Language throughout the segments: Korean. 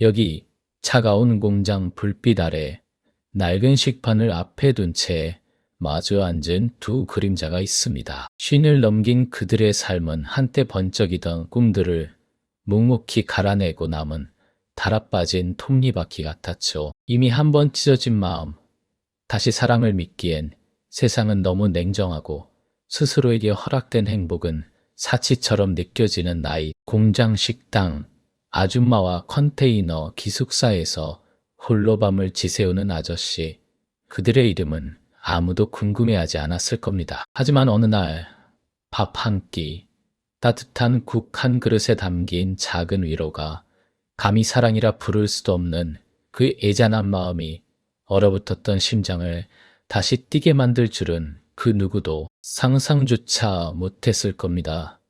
여기 차가운 공장 불빛 아래 낡은 식판을 앞에 둔 채 마주 앉은 두 그림자가 있습니다. 쉰을 넘긴 그들의 삶은 한때 번쩍이던 꿈들을 묵묵히 갈아내고 남은 달아빠진 톱니바퀴 같았죠. 이미 한번 찢어진 마음, 다시 사랑을 믿기엔 세상은 너무 냉정하고 스스로에게 허락된 행복은 사치처럼 느껴지는 나이. 공장 식당, 아줌마와 컨테이너 기숙사에서 홀로 밤을 지새우는 아저씨. 그들의 이름은 아무도 궁금해하지 않았을 겁니다. 하지만 어느 날 밥 한 끼, 따뜻한 국 한 그릇에 담긴 작은 위로가 감히 사랑이라 부를 수도 없는 그 애잔한 마음이 얼어붙었던 심장을 다시 뛰게 만들 줄은 그 누구도 상상조차 못했을 겁니다.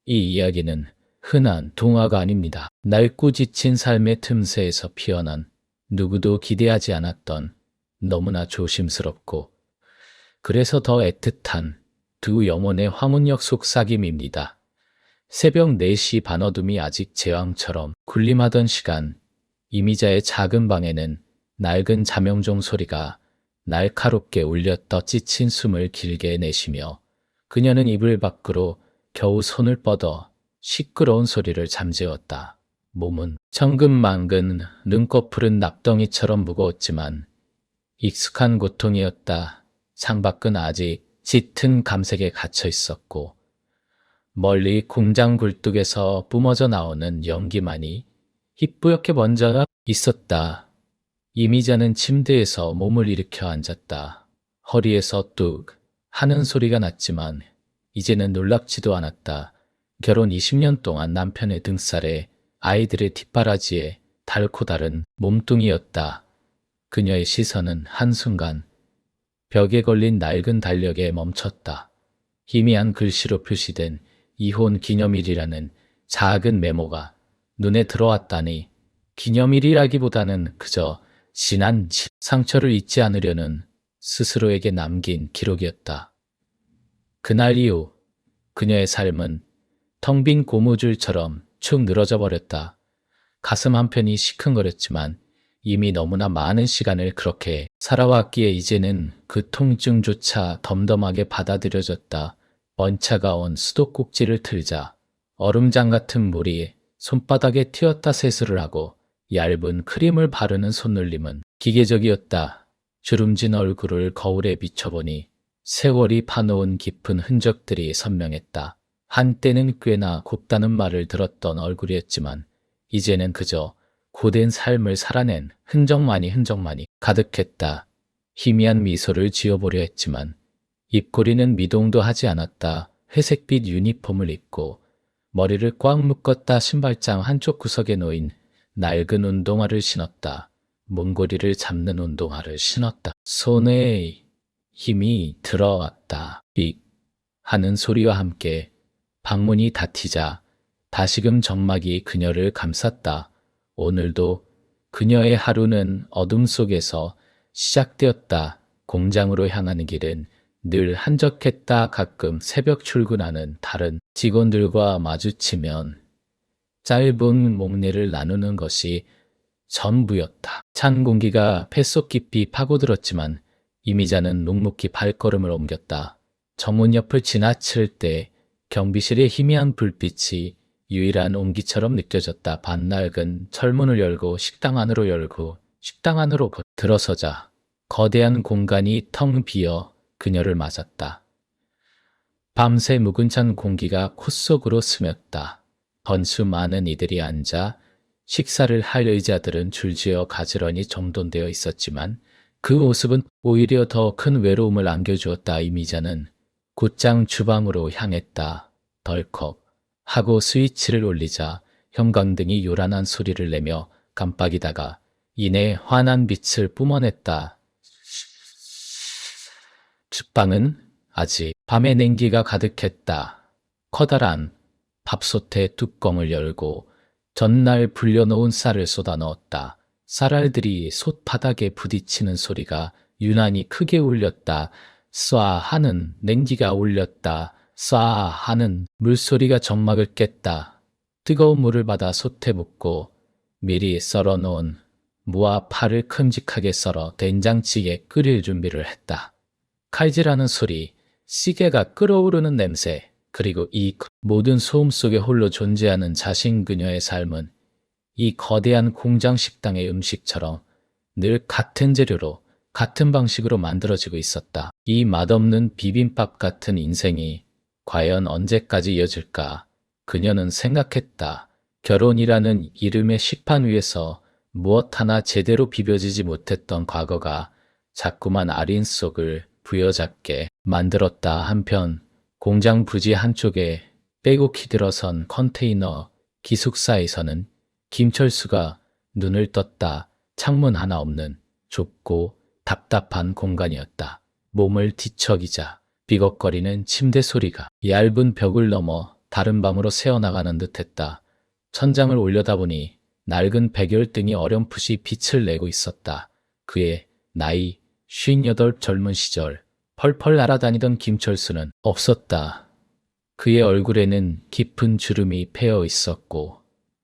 이 이야기는 흔한 동화가 아닙니다. 낡고 지친 삶의 틈새에서 피어난 누구도 기대하지 않았던 너무나 조심스럽고 그래서 더 애틋한 두 영혼의 화문역 속삭임입니다. 새벽 4시 반어둠이 아직 제왕처럼 군림하던 시간, 이미자의 작은 방에는 낡은 자명종 소리가 날카롭게 울렸다 지친 숨을 길게 내쉬며 그녀는 이불 밖으로 겨우 손을 뻗어 시끄러운 소리를 잠재웠다. 몸은 천근만근 눈꺼풀은 납덩이처럼 무거웠지만 익숙한 고통이었다. 창밖은 아직 짙은 감색에 갇혀 있었고 멀리 공장 굴뚝에서 뿜어져 나오는 연기만이 희뿌옇게 번져 있었다. 이미자는 침대에서 몸을 일으켜 앉았다. 허리에서 뚝 하는 소리가 났지만 이제는 놀랍지도 않았다. 결혼 20년 동안 남편의 등살에 아이들의 뒷바라지에 닳고 다른 몸뚱이였다. 그녀의 시선은 한순간 벽에 걸린 낡은 달력에 멈췄다. 희미한 글씨로 표시된 이혼 기념일이라는 작은 메모가 눈에 들어왔다니 기념일이라기보다는 그저 지난 상처를 잊지 않으려는 스스로에게 남긴 기록이었다. 그날 이후 그녀의 삶은 텅 빈 고무줄처럼 축 늘어져 버렸다. 가슴 한편이 시큰거렸지만 이미 너무나 많은 시간을 그렇게 살아왔기에 이제는 그 통증조차 덤덤하게 받아들여졌다. 원차가 온 수도꼭지를 틀자 얼음장 같은 물이 손바닥에 튀었다 세수를 하고 얇은 크림을 바르는 손놀림은 기계적이었다. 주름진 얼굴을 거울에 비춰보니 세월이 파놓은 깊은 흔적들이 선명했다. 한때는 꽤나 곱다는 말을 들었던 얼굴이었지만 이제는 그저 고된 삶을 살아낸 흔적만이 가득했다. 희미한 미소를 지어보려 했지만 입꼬리는 미동도 하지 않았다. 회색빛 유니폼을 입고 머리를 꽉 묶었다. 신발장 한쪽 구석에 놓인 낡은 운동화를 신었다. 문고리를 잡는 운동화를 신었다. 손에 힘이 들어왔다. 삑 하는 소리와 함께 방문이 닫히자 다시금 적막이 그녀를 감쌌다. 오늘도 그녀의 하루는 어둠 속에서 시작되었다. 공장으로 향하는 길은 늘 한적했다. 가끔 새벽 출근하는 다른 직원들과 마주치면 짧은 목례를 나누는 것이 전부였다. 찬 공기가 폐속 깊이 파고들었지만 이미자는 묵묵히 발걸음을 옮겼다. 정문 옆을 지나칠 때 경비실의 희미한 불빛이 유일한 온기처럼 느껴졌다. 반낡은 철문을 열고 식당 안으로 들어서자 거대한 공간이 텅 비어 그녀를 맞았다. 밤새 묵은 찬 공기가 콧속으로 스쳤다. 번수 많은 이들이 앉아 식사를 할 의자들은 줄지어 가지런히 정돈되어 있었지만 그 모습은 오히려 더 큰 외로움을 안겨주었다. 이미자는 곧장 주방으로 향했다. 덜컥 하고 스위치를 올리자 형광등이 요란한 소리를 내며 깜빡이다가 이내 환한 빛을 뿜어냈다. 주방은 아직 밤의 냉기가 가득했다. 커다란 밥솥의 뚜껑을 열고 전날 불려놓은 쌀을 쏟아 넣었다. 쌀알들이 솥바닥에 부딪히는 소리가 유난히 크게 울렸다. 쏴 하는 냉기가 울렸다. 쏴 하는 물소리가 점막을 깼다. 뜨거운 물을 받아 솥에 붓고 미리 썰어놓은 무와 파를 큼직하게 썰어 된장찌개 끓일 준비를 했다. 칼질하는 소리, 시계가 끓어오르는 냄새, 그리고 이 모든 소음 속에 홀로 존재하는 자신 그녀의 삶은 이 거대한 공장 식당의 음식처럼 늘 같은 재료로 같은 방식으로 만들어지고 있었다. 이 맛없는 비빔밥 같은 인생이 과연 언제까지 이어질까? 그녀는 생각했다. 결혼이라는 이름의 식판 위에서 무엇 하나 제대로 비벼지지 못했던 과거가 자꾸만 아린 속을 부여잡게 만들었다. 한편 공장 부지 한쪽에 빼곡히 들어선 컨테이너 기숙사에서는 김철수가 눈을 떴다. 창문 하나 없는 좁고 답답한 공간이었다. 몸을 뒤척이자 삐걱거리는 침대 소리가 얇은 벽을 넘어 다른 방으로 새어나가는 듯했다. 천장을 올려다보니 낡은 백열등이 어렴풋이 빛을 내고 있었다. 그의 나이 58 젊은 시절 펄펄 날아다니던 김철수는 없었다. 그의 얼굴에는 깊은 주름이 패여 있었고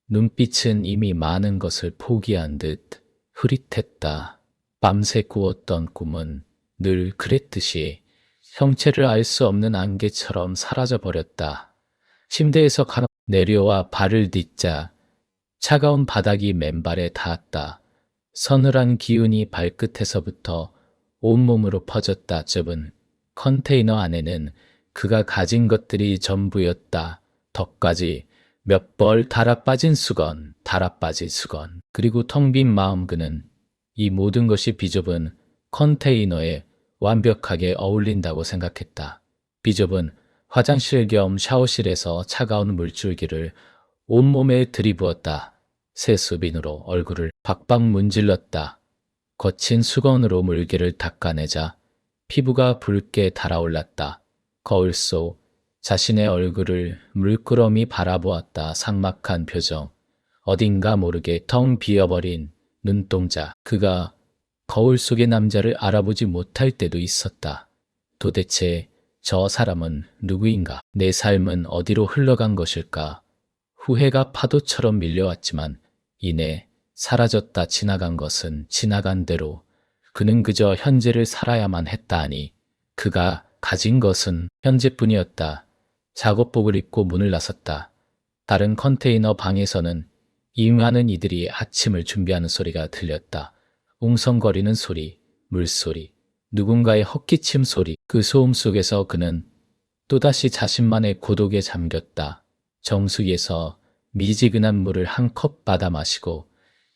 눈빛은 이미 많은 것을 포기한 듯 흐릿했다. 밤새 꾸었던 꿈은 늘 그랬듯이 형체를 알 수 없는 안개처럼 사라져버렸다. 침대에서 내려와 발을 딛자 차가운 바닥이 맨발에 닿았다. 서늘한 기운이 발끝에서부터 온몸으로 퍼졌다. 좁은 컨테이너 안에는 그가 가진 것들이 전부였다. 덕까지 몇 벌 달아빠진 수건, 달아빠진 수건, 그리고 텅 빈 마음. 그는 이 모든 것이 비좁은 컨테이너에 완벽하게 어울린다고 생각했다. 비좁은 화장실 겸 샤워실에서 차가운 물줄기를 온몸에 들이부었다. 세수빈으로 얼굴을 박박 문질렀다. 거친 수건으로 물기를 닦아내자 피부가 붉게 달아올랐다. 거울 속 자신의 얼굴을 물끄러미 바라보았다. 삭막한 표정, 어딘가 모르게 텅 비어버린 눈동자. 그가 거울 속의 남자를 알아보지 못할 때도 있었다. 도대체 저 사람은 누구인가? 내 삶은 어디로 흘러간 것일까? 후회가 파도처럼 밀려왔지만 이내 사라졌다. 지나간 것은 지나간 대로 그는 그저 현재를 살아야만 했다 하니 그가 가진 것은 현재뿐이었다. 작업복을 입고 문을 나섰다. 다른 컨테이너 방에서는 임하는 이들이 아침을 준비하는 소리가 들렸다. 웅성거리는 소리, 물소리, 누군가의 헛기침 소리. 그 소음 속에서 그는 또다시 자신만의 고독에 잠겼다. 정수기에서 미지근한 물을 한 컵 받아 마시고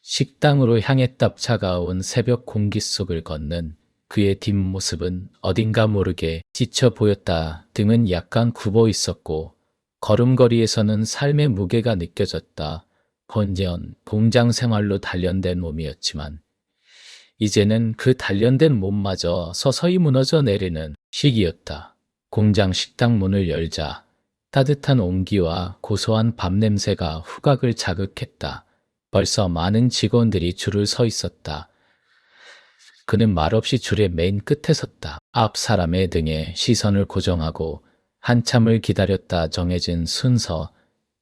식당으로 향했다. 차가운 새벽 공기 속을 걷는 그의 뒷모습은 어딘가 모르게 지쳐 보였다. 등은 약간 굽어 있었고 걸음걸이에서는 삶의 무게가 느껴졌다. 번전 공장 생활로 단련된 몸이었지만 이제는 그 단련된 몸마저 서서히 무너져 내리는 시기였다. 공장 식당 문을 열자 따뜻한 온기와 고소한 밥 냄새가 후각을 자극했다. 벌써 많은 직원들이 줄을 서 있었다. 그는 말없이 줄의 맨 끝에 섰다. 앞 사람의 등에 시선을 고정하고 한참을 기다렸다. 정해진 순서,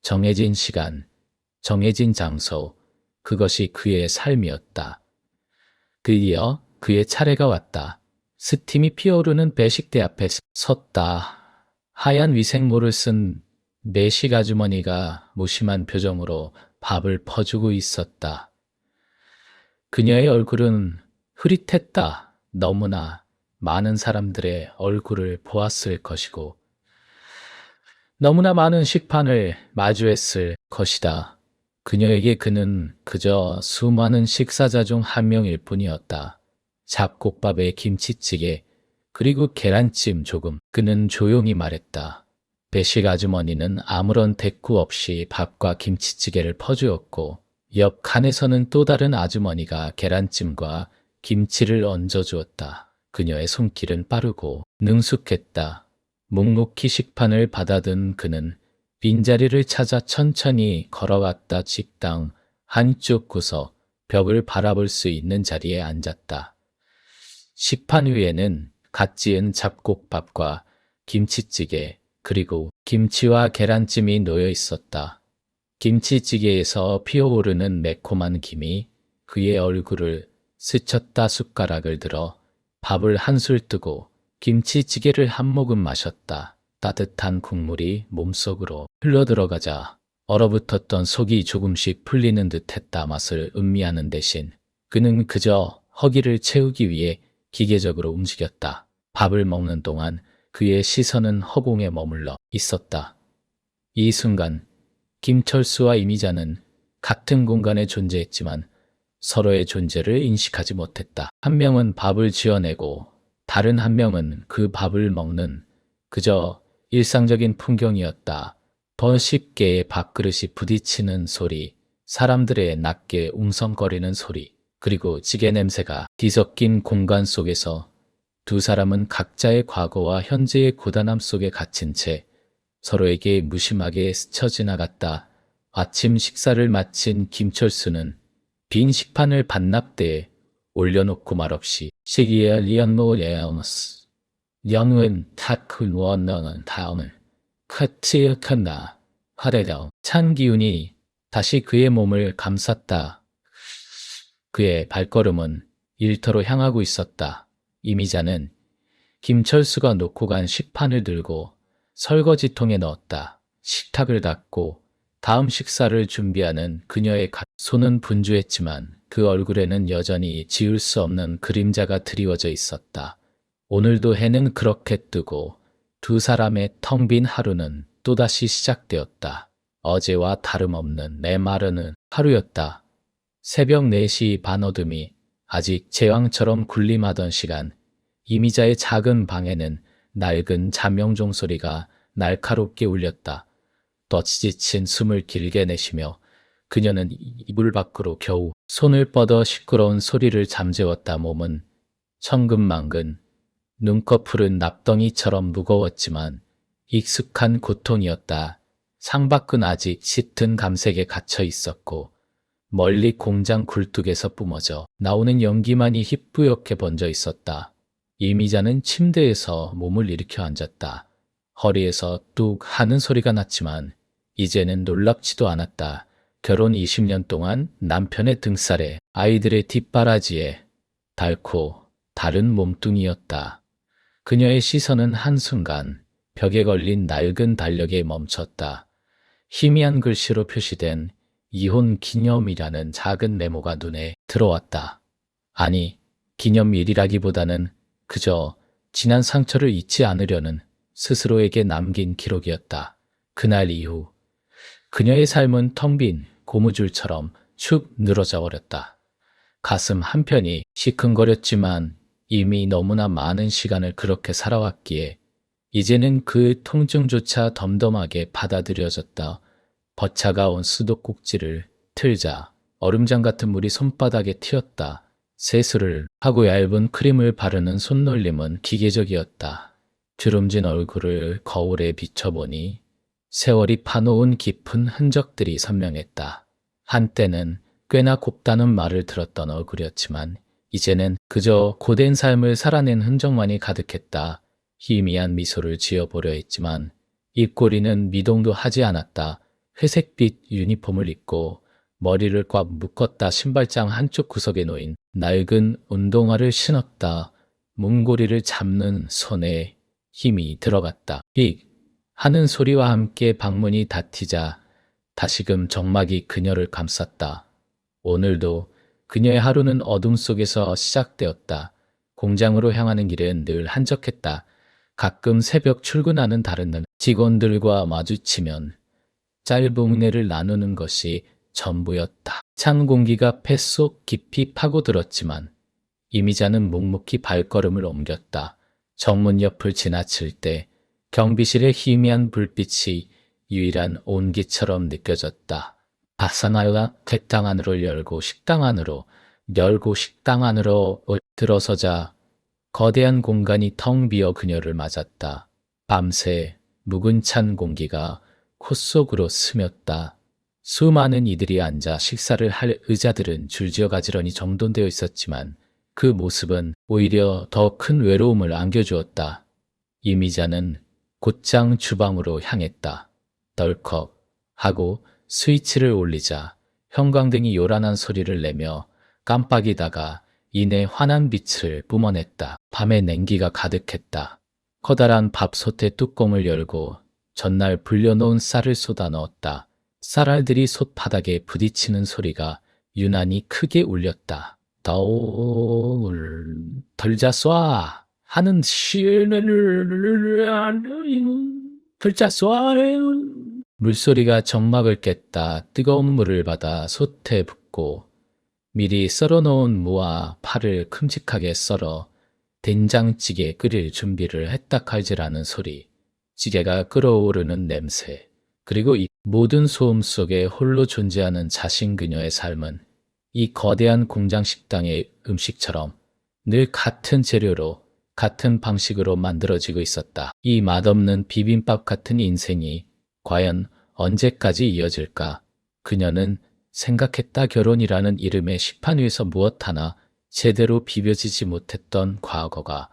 정해진 시간, 정해진 장소, 그것이 그의 삶이었다. 드디어 그의 차례가 왔다. 스팀이 피어오르는 배식대 앞에 섰다. 하얀 위생모를 쓴 매식 아주머니가 무심한 표정으로 밥을 퍼주고 있었다. 그녀의 얼굴은 흐릿했다. 너무나 많은 사람들의 얼굴을 보았을 것이고 너무나 많은 식판을 마주했을 것이다. 그녀에게 그는 그저 수많은 식사자 중 한 명일 뿐이었다. 잡곡밥에 김치찌개, 그리고 계란찜 조금. 그는 조용히 말했다. 배식 아주머니는 아무런 대꾸 없이 밥과 김치찌개를 퍼주었고 옆 칸에서는 또 다른 아주머니가 계란찜과 김치를 얹어주었다. 그녀의 손길은 빠르고 능숙했다. 묵묵히 식판을 받아든 그는 빈자리를 찾아 천천히 걸어갔다. 식당 한쪽 구석 벽을 바라볼 수 있는 자리에 앉았다. 식판 위에는 갓 지은 잡곡밥과 김치찌개, 그리고 김치와 계란찜이 놓여 있었다. 김치찌개에서 피어오르는 매콤한 김이 그의 얼굴을 스쳤다. 숟가락을 들어 밥을 한술 뜨고 김치찌개를 한 모금 마셨다. 따뜻한 국물이 몸속으로 흘러들어가자 얼어붙었던 속이 조금씩 풀리는 듯했다. 맛을 음미하는 대신 그는 그저 허기를 채우기 위해 기계적으로 움직였다. 밥을 먹는 동안 그의 시선은 허공에 머물러 있었다. 이 순간 김철수와 이미자는 같은 공간에 존재했지만 서로의 존재를 인식하지 못했다. 한 명은 밥을 지어내고 다른 한 명은 그 밥을 먹는 그저 일상적인 풍경이었다. 더 쉽게 밥그릇이 부딪히는 소리, 사람들의 낮게 웅성거리는 소리, 그리고 찌개 냄새가 뒤섞인 공간 속에서 두 사람은 각자의 과거와 현재의 고단함 속에 갇힌 채 서로에게 무심하게 스쳐 지나갔다. 아침 식사를 마친 김철수는 빈 식판을 반납대에 올려놓고 말없이 시기에 리언노예어너스 영은 타큰 원너는 다음을 커트였나 하래려 찬 기운이 다시 그의 몸을 감쌌다. 그의 발걸음은 일터로 향하고 있었다. 이미자는 김철수가 놓고 간 식판을 들고 설거지통에 넣었다. 식탁을 닦고 다음 식사를 준비하는 그녀의 손은 분주했지만 그 얼굴에는 여전히 지울 수 없는 그림자가 드리워져 있었다. 오늘도 해는 그렇게 뜨고 두 사람의 텅 빈 하루는 또다시 시작되었다. 어제와 다름없는 메마르는 하루였다. 새벽 4시 반 어둠이 아직 제왕처럼 군림하던 시간, 이미자의 작은 방에는 낡은 잠영종 소리가 날카롭게 울렸다. 덫이 지친 숨을 길게 내쉬며 그녀는 이불 밖으로 겨우 손을 뻗어 시끄러운 소리를 잠재웠다. 몸은 천근만근, 눈꺼풀은 납덩이처럼 무거웠지만 익숙한 고통이었다. 창밖은 아직 짙은 감색에 갇혀 있었고 멀리 공장 굴뚝에서 뿜어져 나오는 연기만이 희뿌옇게 번져 있었다. 이미자는 침대에서 몸을 일으켜 앉았다. 허리에서 뚝 하는 소리가 났지만 이제는 놀랍지도 않았다. 결혼 20년 동안 남편의 등살에 아이들의 뒷바라지에 닳고 다른 몸뚱이였다. 그녀의 시선은 한순간 벽에 걸린 낡은 달력에 멈췄다. 희미한 글씨로 표시된 이혼 기념이라는 작은 메모가 눈에 들어왔다. 아니, 기념일이라기보다는 그저 지난 상처를 잊지 않으려는 스스로에게 남긴 기록이었다. 그날 이후 그녀의 삶은 텅 빈 고무줄처럼 축 늘어져 버렸다. 가슴 한편이 시큰거렸지만 이미 너무나 많은 시간을 그렇게 살아왔기에 이제는 그 통증조차 덤덤하게 받아들여졌다. 버차가온 수도꼭지를 틀자 얼음장 같은 물이 손바닥에 튀었다. 세수를 하고 얇은 크림을 바르는 손놀림은 기계적이었다. 주름진 얼굴을 거울에 비춰보니 세월이 파놓은 깊은 흔적들이 선명했다. 한때는 꽤나 곱다는 말을 들었던 얼굴이었지만 이제는 그저 고된 삶을 살아낸 흔적만이 가득했다. 희미한 미소를 지어보려 했지만 입꼬리는 미동도 하지 않았다. 회색빛 유니폼을 입고 머리를 꽉 묶었다. 신발장 한쪽 구석에 놓인 낡은 운동화를 신었다. 문고리를 잡는 손에 힘이 들어갔다. 삑 하는 소리와 함께 방문이 닫히자 다시금 정막이 그녀를 감쌌다. 오늘도 그녀의 하루는 어둠 속에서 시작되었다. 공장으로 향하는 길은 늘 한적했다. 가끔 새벽 출근하는 다른 직원들과 마주치면 짧은 웅내를 나누는 것이 전부였다. 찬 공기가 폐 속 깊이 파고들었지만 이미자는 묵묵히 발걸음을 옮겼다. 정문 옆을 지나칠 때 경비실의 희미한 불빛이 유일한 온기처럼 느껴졌다. 바사나요가 식당 안으로 열고 식당 안으로 들어서자 거대한 공간이 텅 비어 그녀를 맞았다. 밤새 묵은 찬 공기가 콧속으로 스몄다. 수많은 이들이 앉아 식사를 할 의자들은 줄지어 가지런히 정돈되어 있었지만 그 모습은 오히려 더 큰 외로움을 안겨주었다. 이미자는 곧장 주방으로 향했다. 덜컥 하고 스위치를 올리자 형광등이 요란한 소리를 내며 깜빡이다가 이내 환한 빛을 뿜어냈다. 밤에 냉기가 가득했다. 커다란 밥솥의 뚜껑을 열고 전날 불려놓은 쌀을 쏟아 넣었다. 쌀알들이 솥바닥에 부딪히는 소리가 유난히 크게 울렸다. 덜자 쏴 하는 덜자 쏴 물소리가 정막을 깼다. 뜨거운 물을 받아 솥에 붓고 미리 썰어놓은 무와 파를 큼직하게 썰어 된장찌개 끓일 준비를 했다. 칼질하는 소리, 찌개가 끓어오르는 냄새, 그리고 이 모든 소음 속에 홀로 존재하는 자신 그녀의 삶은 이 거대한 공장 식당의 음식처럼 늘 같은 재료로 같은 방식으로 만들어지고 있었다. 이 맛없는 비빔밥 같은 인생이 과연 언제까지 이어질까? 그녀는 생각했다. 결혼이라는 이름의 식판 위에서 무엇 하나 제대로 비벼지지 못했던 과거가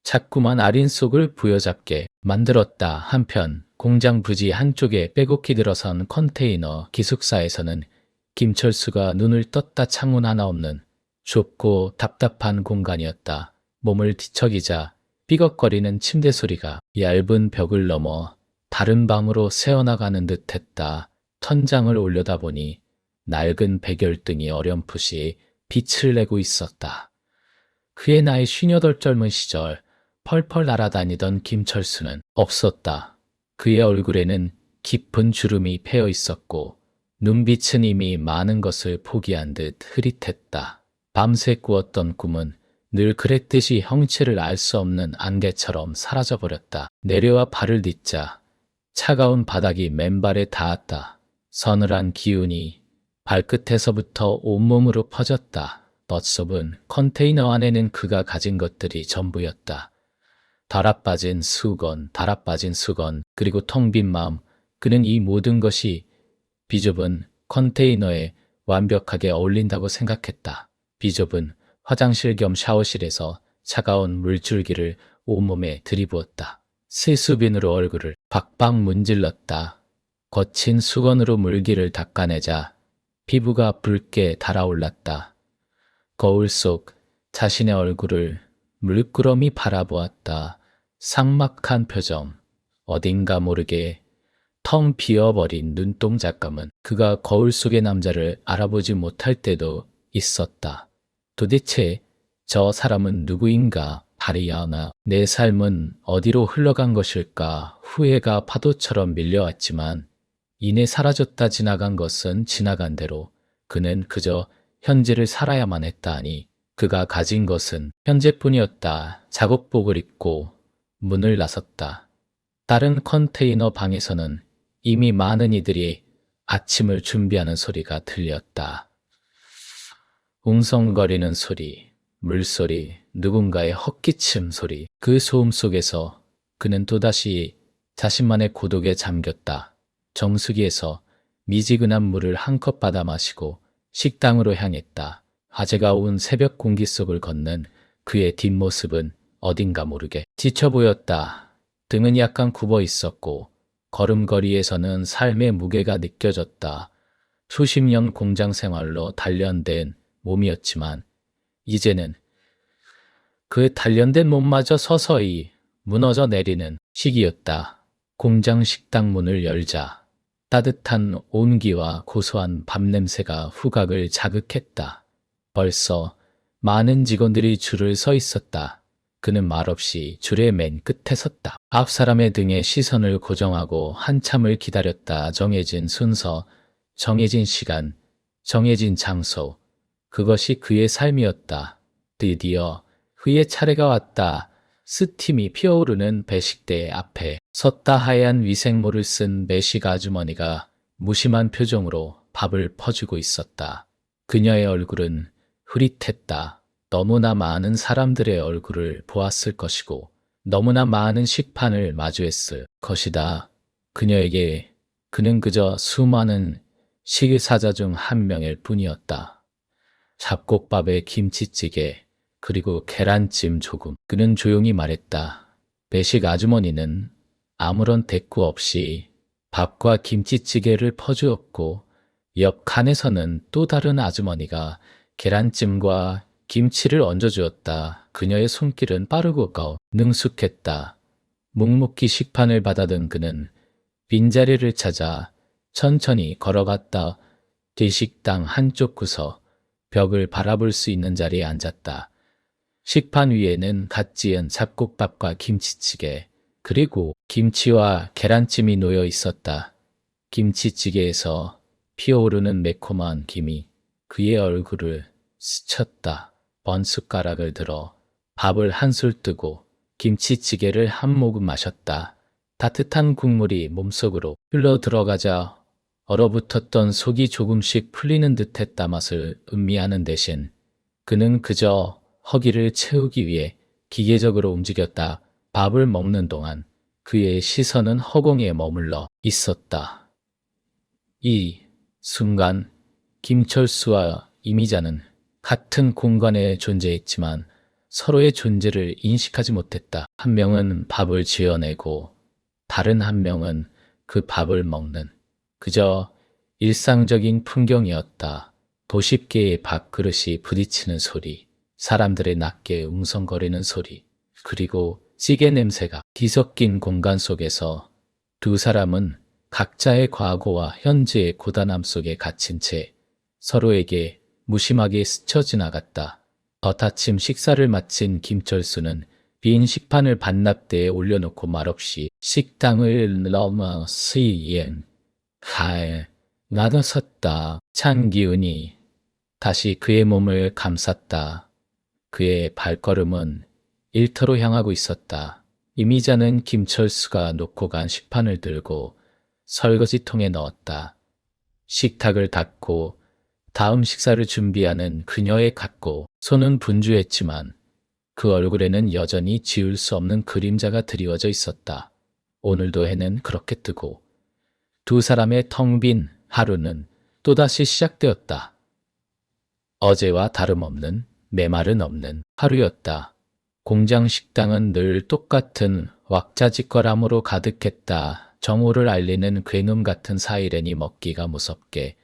자꾸만 아린 속을 부여잡게 만들었다. 한편 공장 부지 한쪽에 빼곡히 들어선 컨테이너 기숙사에서는 김철수가 눈을 떴다. 창문 하나 없는 좁고 답답한 공간이었다. 몸을 뒤척이자 삐걱거리는 침대 소리가 얇은 벽을 넘어 다른 방으로 새어나가는 듯했다. 천장을 올려다보니 낡은 백열등이 어렴풋이 빛을 내고 있었다. 그의 나이 58 젊은 시절 펄펄 날아다니던 김철수는 없었다. 그의 얼굴에는 깊은 주름이 패여 있었고 눈빛은 이미 많은 것을 포기한 듯 흐릿했다. 밤새 꾸었던 꿈은 늘 그랬듯이 형체를 알 수 없는 안개처럼 사라져버렸다. 내려와 발을 딛자 차가운 바닥이 맨발에 닿았다. 서늘한 기운이 발끝에서부터 온몸으로 퍼졌다. 덧섭은 컨테이너 안에는 그가 가진 것들이 전부였다. 달아빠진 수건, 그리고 텅 빈 마음. 그는 이 모든 것이 비좁은 컨테이너에 완벽하게 어울린다고 생각했다. 비좁은 화장실 겸 샤워실에서 차가운 물줄기를 온몸에 들이부었다. 세수빈으로 얼굴을 박박 문질렀다. 거친 수건으로 물기를 닦아내자 피부가 붉게 달아올랐다. 거울 속 자신의 얼굴을 물끄러미 바라보았다. 삭막한 표정, 어딘가 모르게 텅 비어버린 눈동자감은 그가 거울 속의 남자를 알아보지 못할 때도 있었다. 도대체 저 사람은 누구인가? 바리아나, 내 삶은 어디로 흘러간 것일까? 후회가 파도처럼 밀려왔지만 이내 사라졌다. 지나간 것은 지나간 대로 그는 그저 현재를 살아야만 했다니. 그가 가진 것은 현재뿐이었다. 작업복을 입고 문을 나섰다. 다른 컨테이너 방에서는 이미 많은 이들이 아침을 준비하는 소리가 들렸다. 웅성거리는 소리, 물소리, 누군가의 헛기침 소리. 그 소음 속에서 그는 또다시 자신만의 고독에 잠겼다. 정수기에서 미지근한 물을 한 컵 받아 마시고 식당으로 향했다. 화재가 온 새벽 공기 속을 걷는 그의 뒷모습은 어딘가 모르게 지쳐 보였다. 등은 약간 굽어 있었고 걸음걸이에서는 삶의 무게가 느껴졌다. 수십 년 공장 생활로 단련된 몸이었지만 이제는 그 단련된 몸마저 서서히 무너져 내리는 시기였다. 공장 식당 문을 열자 따뜻한 온기와 고소한 밥 냄새가 후각을 자극했다. 벌써 많은 직원들이 줄을 서 있었다. 그는 말없이 줄의 맨 끝에 섰다. 앞 사람의 등에 시선을 고정하고 한참을 기다렸다. 정해진 순서, 정해진 시간, 정해진 장소. 그것이 그의 삶이었다. 드디어 그의 차례가 왔다. 스팀이 피어오르는 배식대 앞에 섰다. 하얀 위생모를 쓴 매식 아주머니가 무심한 표정으로 밥을 퍼주고 있었다. 그녀의 얼굴은 흐릿했다. 너무나 많은 사람들의 얼굴을 보았을 것이고 너무나 많은 식판을 마주했을 것이다. 그녀에게 그는 그저 수많은 식의사자 중 한 명일 뿐이었다. 잡곡밥에 김치찌개, 그리고 계란찜 조금. 그는 조용히 말했다. 배식 아주머니는 아무런 대꾸 없이 밥과 김치찌개를 퍼주었고 옆 칸에서는 또 다른 아주머니가 계란찜과 김치를 얹어주었다. 그녀의 손길은 빠르고 능숙했다. 묵묵히 식판을 받아든 그는 빈자리를 찾아 천천히 걸어갔다. 뒤식당 한쪽 구석 벽을 바라볼 수 있는 자리에 앉았다. 식판 위에는 갓 지은 잡곡밥과 김치찌개, 그리고 김치와 계란찜이 놓여 있었다. 김치찌개에서 피어오르는 매콤한 김이 그의 얼굴을 스쳤다. 번숟가락을 들어 밥을 한술 뜨고 김치찌개를 한 모금 마셨다. 따뜻한 국물이 몸속으로 흘러 들어가자 얼어붙었던 속이 조금씩 풀리는 듯했다. 맛을 음미하는 대신 그는 그저 허기를 채우기 위해 기계적으로 움직였다. 밥을 먹는 동안 그의 시선은 허공에 머물러 있었다. 이 순간 김철수와 이미자는 같은 공간에 존재했지만 서로의 존재를 인식하지 못했다. 한 명은 밥을 지어내고 다른 한 명은 그 밥을 먹는 그저 일상적인 풍경이었다. 도십계의 밥그릇이 부딪히는 소리, 사람들의 낮게 웅성거리는 소리, 그리고 찌개 냄새가 뒤섞인 공간 속에서 두 사람은 각자의 과거와 현재의 고단함 속에 갇힌 채 서로에게 무심하게 스쳐 지나갔다. 덧아침 식사를 마친 김철수는 빈 식판을 반납대에 올려놓고 말없이 식당을 넘어서yen 가에 나서었다. 찬 기운이 다시 그의 몸을 감쌌다. 그의 발걸음은 일터로 향하고 있었다. 이미자는 김철수가 놓고 간 식판을 들고 설거지통에 넣었다. 식탁을 닦고 다음 식사를 준비하는 그녀의 같고 손은 분주했지만 그 얼굴에는 여전히 지울 수 없는 그림자가 드리워져 있었다. 오늘도 해는 그렇게 뜨고 두 사람의 텅 빈 하루는 또다시 시작되었다. 어제와 다름없는 메말은 없는 하루였다. 공장 식당은 늘 똑같은 왁자지껄함으로 가득했다. 정오를 알리는 굉음 같은 사이렌이 먹기가 무섭게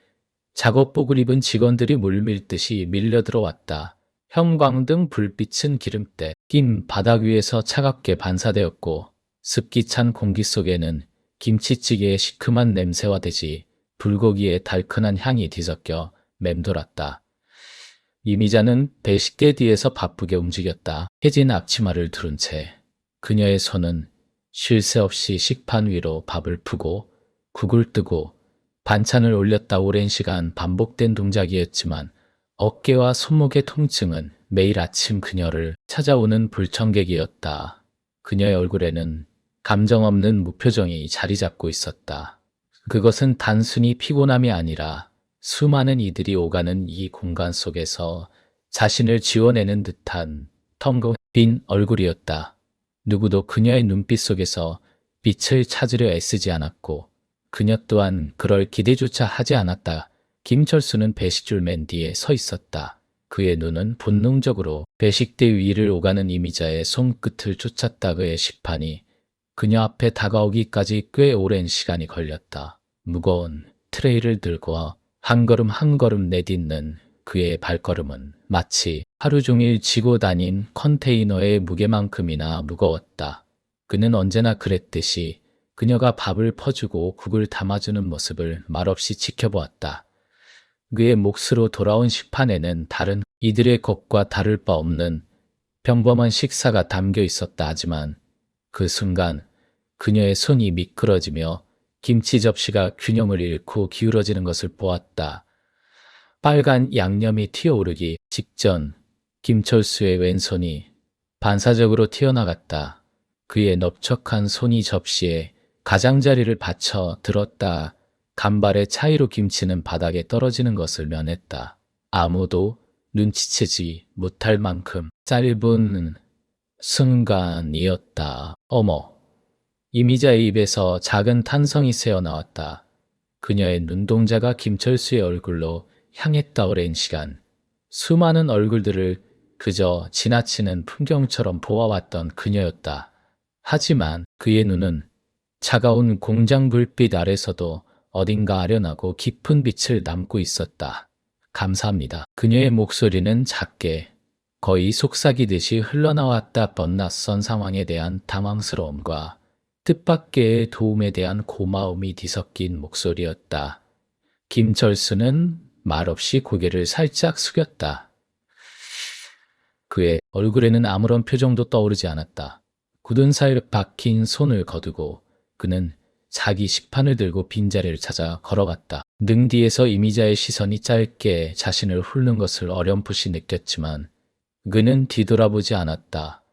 작업복을 입은 직원들이 물밀듯이 밀려들어왔다. 형광등 불빛은 기름때 낀 바닥 위에서 차갑게 반사되었고 습기 찬 공기 속에는 김치찌개의 시큼한 냄새와 돼지, 불고기의 달큰한 향이 뒤섞여 맴돌았다. 이미자는 배식대 뒤에서 바쁘게 움직였다. 해진 앞치마를 두른 채 그녀의 손은 쉴 새 없이 식판 위로 밥을 푸고 국을 뜨고 반찬을 올렸다. 오랜 시간 반복된 동작이었지만 어깨와 손목의 통증은 매일 아침 그녀를 찾아오는 불청객이었다. 그녀의 얼굴에는 감정 없는 무표정이 자리 잡고 있었다. 그것은 단순히 피곤함이 아니라 수많은 이들이 오가는 이 공간 속에서 자신을 지워내는 듯한 텅 빈 얼굴이었다. 누구도 그녀의 눈빛 속에서 빛을 찾으려 애쓰지 않았고 그녀 또한 그럴 기대조차 하지 않았다. 김철수는 배식줄 맨 뒤에 서 있었다. 그의 눈은 본능적으로 배식대 위를 오가는 이미자의 손끝을 쫓았다. 그의 식판이 그녀 앞에 다가오기까지 꽤 오랜 시간이 걸렸다. 무거운 트레이를 들고 한 걸음 한 걸음 내딛는 그의 발걸음은 마치 하루 종일 지고 다닌 컨테이너의 무게만큼이나 무거웠다. 그는 언제나 그랬듯이 그녀가 밥을 퍼주고 국을 담아주는 모습을 말없이 지켜보았다. 그의 몫으로 돌아온 식판에는 다른 이들의 것과 다를 바 없는 평범한 식사가 담겨 있었다. 하지만 그 순간 그녀의 손이 미끄러지며 김치 접시가 균형을 잃고 기울어지는 것을 보았다. 빨간 양념이 튀어오르기 직전 김철수의 왼손이 반사적으로 튀어나갔다. 그의 넓적한 손이 접시에 가장자리를 받쳐 들었다. 간발의 차이로 김치는 바닥에 떨어지는 것을 면했다. 아무도 눈치채지 못할 만큼 짧은 순간이었다. 어머! 이미자의 입에서 작은 탄성이 새어나왔다. 그녀의 눈동자가 김철수의 얼굴로 향했다. 오랜 시간 수많은 얼굴들을 그저 지나치는 풍경처럼 보아왔던 그녀였다. 하지만 그의 눈은 차가운 공장 불빛 아래서도 어딘가 아련하고 깊은 빛을 남고 있었다. 감사합니다. 그녀의 목소리는 작게 거의 속삭이듯이 흘러나왔다. 낯선 상황에 대한 당황스러움과 뜻밖의 도움에 대한 고마움이 뒤섞인 목소리였다. 김철수는 말없이 고개를 살짝 숙였다. 그의 얼굴에는 아무런 표정도 떠오르지 않았다. 굳은 살 박힌 손을 거두고 그는 자기 식판을 들고 빈자리를 찾아 걸어갔다. 능 뒤에서 이미자의 시선이 짧게 자신을 훑는 것을 어렴풋이 느꼈지만 그는 뒤돌아보지 않았다.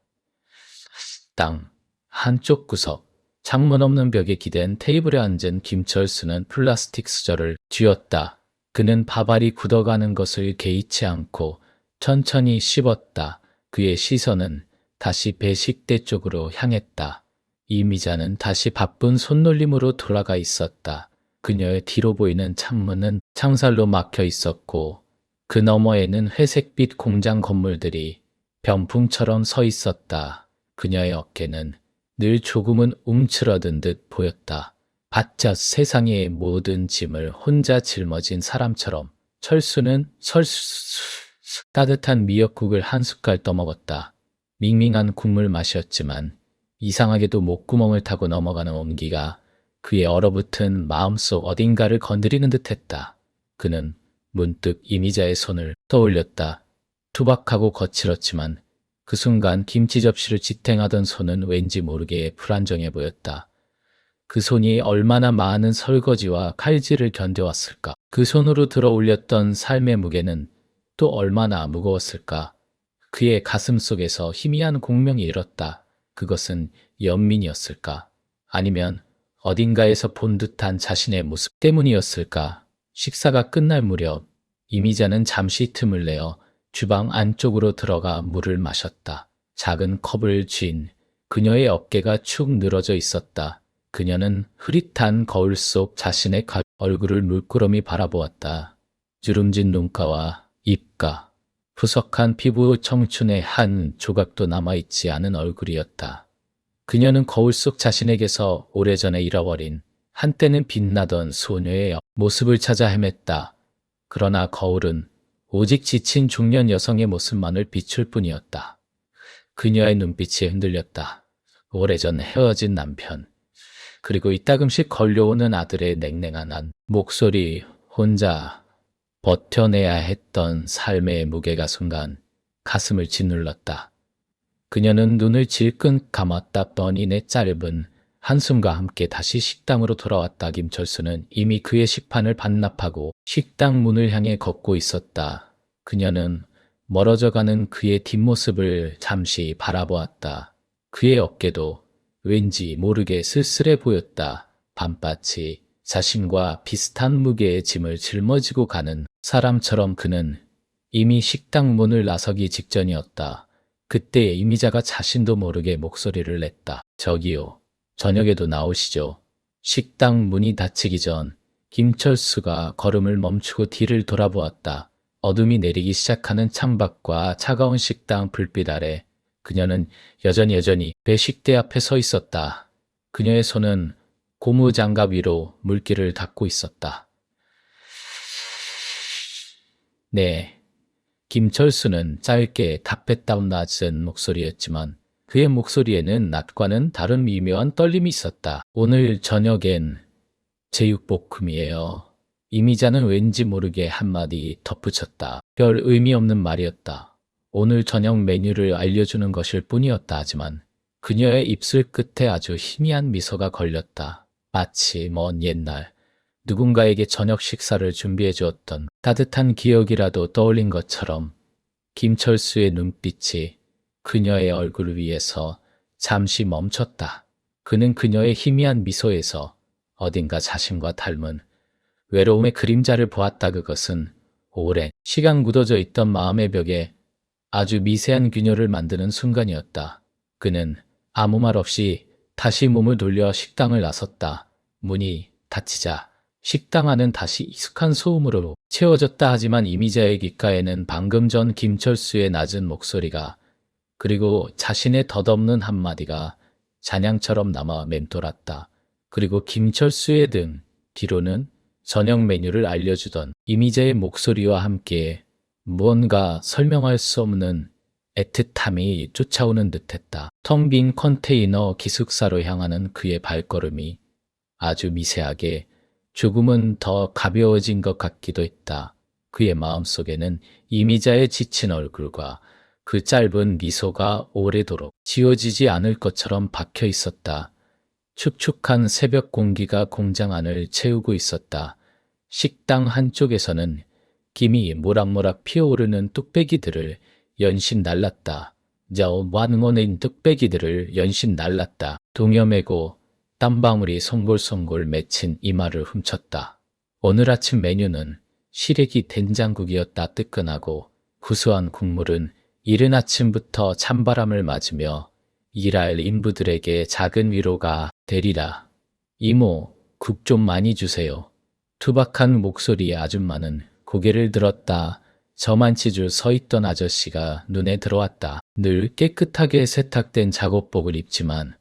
땅 한쪽 구석 창문 없는 벽에 기댄 테이블에 앉은 김철수는 플라스틱 수저를 쥐었다. 그는 밥알이 굳어가는 것을 개의치 않고 천천히 씹었다. 그의 시선은 다시 배식대 쪽으로 향했다. 이미자는 다시 바쁜 손놀림으로 돌아가 있었다. 그녀의 뒤로 보이는 창문은 창살로 막혀 있었고 그 너머에는 회색빛 공장 건물들이 병풍처럼 서 있었다. 그녀의 어깨는 늘 조금은 움츠러든 듯 보였다. 바짝 세상의 모든 짐을 혼자 짊어진 사람처럼 철수는 따뜻한 미역국을 한 숟갈 떠먹었다. 밍밍한 국물 맛이었지만 이상하게도 목구멍을 타고 넘어가는 온기가 그의 얼어붙은 마음속 어딘가를 건드리는 듯했다. 그는 문득 이미자의 손을 떠올렸다. 투박하고 거칠었지만 그 순간 김치 접시를 지탱하던 손은 왠지 모르게 불안정해 보였다. 그 손이 얼마나 많은 설거지와 칼질을 견뎌왔을까? 그 손으로 들어 올렸던 삶의 무게는 또 얼마나 무거웠을까? 그의 가슴 속에서 희미한 공명이 일었다. 그것은 연민이었을까? 아니면 어딘가에서 본 듯한 자신의 모습 때문이었을까? 식사가 끝날 무렵 이미자는 잠시 틈을 내어 주방 안쪽으로 들어가 물을 마셨다. 작은 컵을 쥔 그녀의 어깨가 축 늘어져 있었다. 그녀는 흐릿한 거울 속 자신의 얼굴을 물끄러미 바라보았다. 주름진 눈가와 입가, 푸석한 피부 청춘의 한 조각도 남아있지 않은 얼굴이었다. 그녀는 거울 속 자신에게서 오래전에 잃어버린 한때는 빛나던 소녀의 모습을 찾아 헤맸다. 그러나 거울은 오직 지친 중년 여성의 모습만을 비출 뿐이었다. 그녀의 눈빛이 흔들렸다. 오래전 헤어진 남편, 그리고 이따금씩 걸려오는 아들의 냉랭한 목소리, 혼자 버텨내야 했던 삶의 무게가 순간 가슴을 짓눌렀다. 그녀는 눈을 질끈 감았다. 뻔히내 짧은 한숨과 함께 다시 식당으로 돌아왔다. 김철수는 이미 그의 식판을 반납하고 식당 문을 향해 걷고 있었다. 그녀는 멀어져가는 그의 뒷모습을 잠시 바라보았다. 그의 어깨도 왠지 모르게 쓸쓸해 보였다. 밤밭이 자신과 비슷한 무게의 짐을 짊어지고 가는 사람처럼 그는 이미 식당 문을 나서기 직전이었다. 그때 이미자가 자신도 모르게 목소리를 냈다. 저기요. 저녁에도 나오시죠. 식당 문이 닫히기 전 김철수가 걸음을 멈추고 뒤를 돌아보았다. 어둠이 내리기 시작하는 창밖과 차가운 식당 불빛 아래 그녀는 여전히 배식대 앞에 서 있었다. 그녀의 손은 고무장갑 위로 물기를 닦고 있었다. 네. 김철수는 짧게 답했다. 낮은 목소리였지만 그의 목소리에는 낮과는 다른 미묘한 떨림이 있었다. 오늘 저녁엔 제육볶음이에요. 이미자는 왠지 모르게 한마디 덧붙였다. 별 의미 없는 말이었다. 오늘 저녁 메뉴를 알려주는 것일 뿐이었다. 하지만 그녀의 입술 끝에 아주 희미한 미소가 걸렸다. 마치 먼 옛날 누군가에게 저녁 식사를 준비해 주었던 따뜻한 기억이라도 떠올린 것처럼 김철수의 눈빛이 그녀의 얼굴 위에서 잠시 멈췄다. 그는 그녀의 희미한 미소에서 어딘가 자신과 닮은 외로움의 그림자를 보았다. 그것은 오랜 시간 굳어져 있던 마음의 벽에 아주 미세한 균열을 만드는 순간이었다. 그는 아무 말 없이 다시 몸을 돌려 식당을 나섰다. 문이 닫히자 식당 안은 다시 익숙한 소음으로 채워졌다. 하지만 이미자의 귓가에는 방금 전 김철수의 낮은 목소리가 그리고 자신의 덧없는 한마디가 잔향처럼 남아 맴돌았다. 그리고 김철수의 등 뒤로는 저녁 메뉴를 알려주던 이미자의 목소리와 함께 무언가 설명할 수 없는 애틋함이 쫓아오는 듯했다. 텅 빈 컨테이너 기숙사로 향하는 그의 발걸음이 아주 미세하게 조금은 더 가벼워진 것 같기도 했다. 그의 마음속에는 이미자의 지친 얼굴과 그 짧은 미소가 오래도록 지워지지 않을 것처럼 박혀 있었다. 축축한 새벽 공기가 공장 안을 채우고 있었다. 식당 한쪽에서는 김이 모락모락 피어오르는 뚝배기들을 연신 날랐다. 저 완원인 뚝배기들을 연신 날랐다. 동여매고 땀방울이 송골송골 맺힌 이마를 훔쳤다. 오늘 아침 메뉴는 시래기 된장국이었다. 뜨끈하고 구수한 국물은 이른 아침부터 찬바람을 맞으며 일할 인부들에게 작은 위로가 되리라. 이모, 국 좀 많이 주세요. 투박한 목소리의 아줌마는 고개를 들었다. 저만치 줄 서 있던 아저씨가 눈에 들어왔다. 늘 깨끗하게 세탁된 작업복을 입지만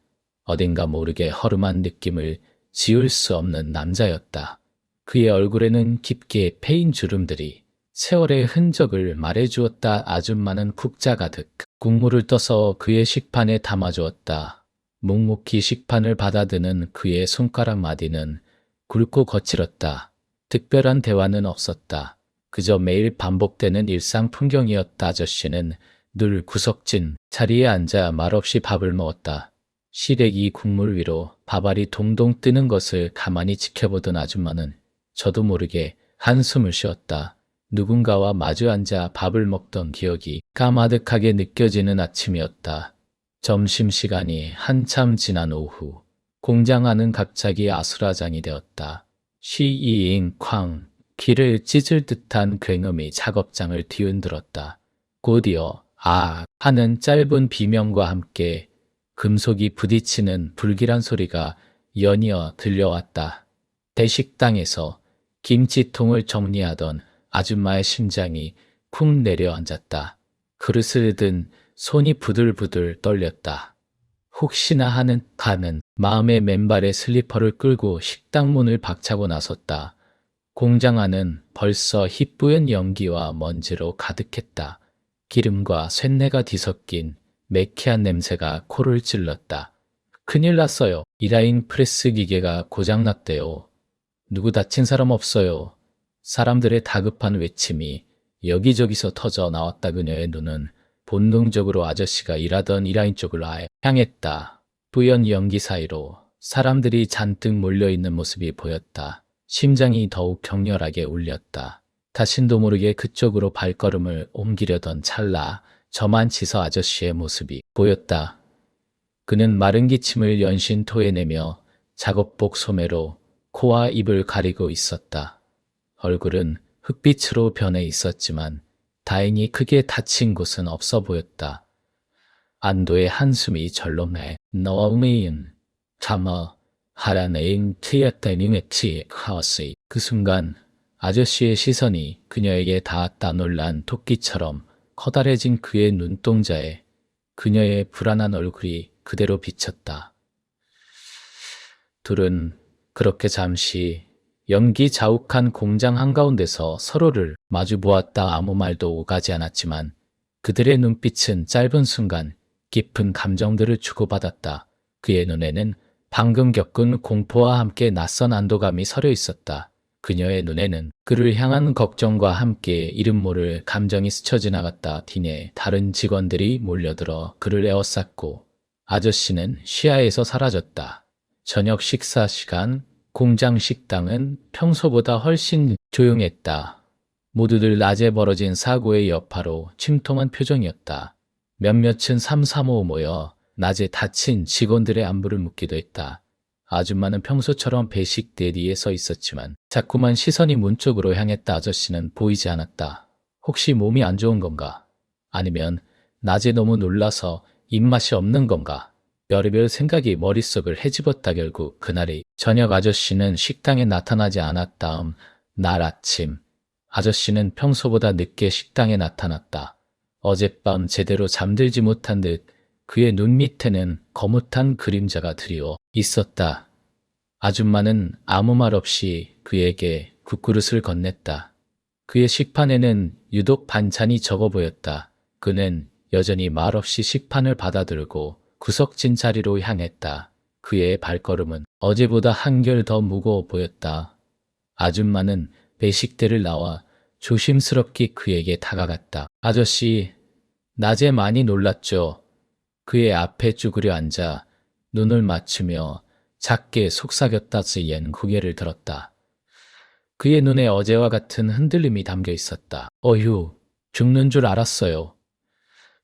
어딘가 모르게 허름한 느낌을 지울 수 없는 남자였다. 그의 얼굴에는 깊게 패인 주름들이 세월의 흔적을 말해주었다. 아줌마는 국자 가득 국물을 떠서 그의 식판에 담아주었다. 묵묵히 식판을 받아드는 그의 손가락 마디는 굵고 거칠었다. 특별한 대화는 없었다. 그저 매일 반복되는 일상 풍경이었다. 아저씨는 늘 구석진 자리에 앉아 말없이 밥을 먹었다. 시래기 국물 위로 밥알이 동동 뜨는 것을 가만히 지켜보던 아줌마는 저도 모르게 한숨을 쉬었다. 누군가와 마주 앉아 밥을 먹던 기억이 까마득하게 느껴지는 아침이었다. 점심시간이 한참 지난 오후, 공장 안은 갑자기 아수라장이 되었다. 쉬이잉 쾅, 귀를 찢을 듯한 굉음이 작업장을 뒤흔들었다. 곧이어 아 하는 짧은 비명과 함께 금속이 부딪히는 불길한 소리가 연이어 들려왔다. 대식당에서 김치통을 정리하던 아줌마의 심장이 쿵 내려앉았다. 그릇을 든 손이 부들부들 떨렸다. 혹시나 하는 가는 마음의 맨발에 슬리퍼를 끌고 식당 문을 박차고 나섰다. 공장 안은 벌써 희뿌연 연기와 먼지로 가득했다. 기름과 쇳내가 뒤섞인 매캐한 냄새가 코를 찔렀다. 큰일 났어요. 이라인 프레스 기계가 고장났대요. 누구 다친 사람 없어요. 사람들의 다급한 외침이 여기저기서 터져 나왔다. 그녀의 눈은 본능적으로 아저씨가 일하던 이라인 쪽을 향했다. 뿌연 연기 사이로 사람들이 잔뜩 몰려있는 모습이 보였다. 심장이 더욱 격렬하게 울렸다. 자신도 모르게 그쪽으로 발걸음을 옮기려던 찰나 저만치서 아저씨의 모습이 보였다. 그는 마른 기침을 연신 토해내며 작업복 소매로 코와 입을 가리고 있었다. 얼굴은 흑빛으로 변해 있었지만 다행히 크게 다친 곳은 없어 보였다. 안도의 한숨이 절로 너미인 참어 하라네인 티였다니메치 카오스이. 그 순간 아저씨의 시선이 그녀에게 닿았다. 놀란 토끼처럼 커다래진 그의 눈동자에 그녀의 불안한 얼굴이 그대로 비쳤다. 둘은 그렇게 잠시 연기 자욱한 공장 한가운데서 서로를 마주 보았다. 아무 말도 오가지 않았지만 그들의 눈빛은 짧은 순간 깊은 감정들을 주고받았다. 그의 눈에는 방금 겪은 공포와 함께 낯선 안도감이 서려 있었다. 그녀의 눈에는 그를 향한 걱정과 함께 이름 모를 감정이 스쳐 지나갔다. 뒤내 다른 직원들이 몰려들어 그를 에워쌌고 아저씨는 시야에서 사라졌다. 저녁 식사 시간, 공장 식당은 평소보다 훨씬 조용했다. 모두들 낮에 벌어진 사고의 여파로 침통한 표정이었다. 몇몇은 삼삼오오 모여 낮에 다친 직원들의 안부를 묻기도 했다. 아줌마는 평소처럼 배식대 뒤에 서 있었지만 자꾸만 시선이 문 쪽으로 향했다. 아저씨는 보이지 않았다. 혹시 몸이 안 좋은 건가? 아니면 낮에 너무 놀라서 입맛이 없는 건가? 별의별 생각이 머릿속을 헤집었다. 결국 그날이 저녁 아저씨는 식당에 나타나지 않았다. 날 아침 아저씨는 평소보다 늦게 식당에 나타났다. 어젯밤 제대로 잠들지 못한 듯 그의 눈 밑에는 거뭇한 그림자가 드리워 있었다. 아줌마는 아무 말 없이 그에게 국그릇을 건넸다. 그의 식판에는 유독 반찬이 적어 보였다. 그는 여전히 말없이 식판을 받아들고 구석진 자리로 향했다. 그의 발걸음은 어제보다 한결 더 무거워 보였다. 아줌마는 배식대를 나와 조심스럽게 그에게 다가갔다. 아저씨, 낮에 많이 놀랐죠? 그의 앞에 쭈그려 앉아 눈을 맞추며 작게 속삭였다 쓰인 고개를 들었다. 그의 눈에 어제와 같은 흔들림이 담겨 있었다. 어휴, 죽는 줄 알았어요.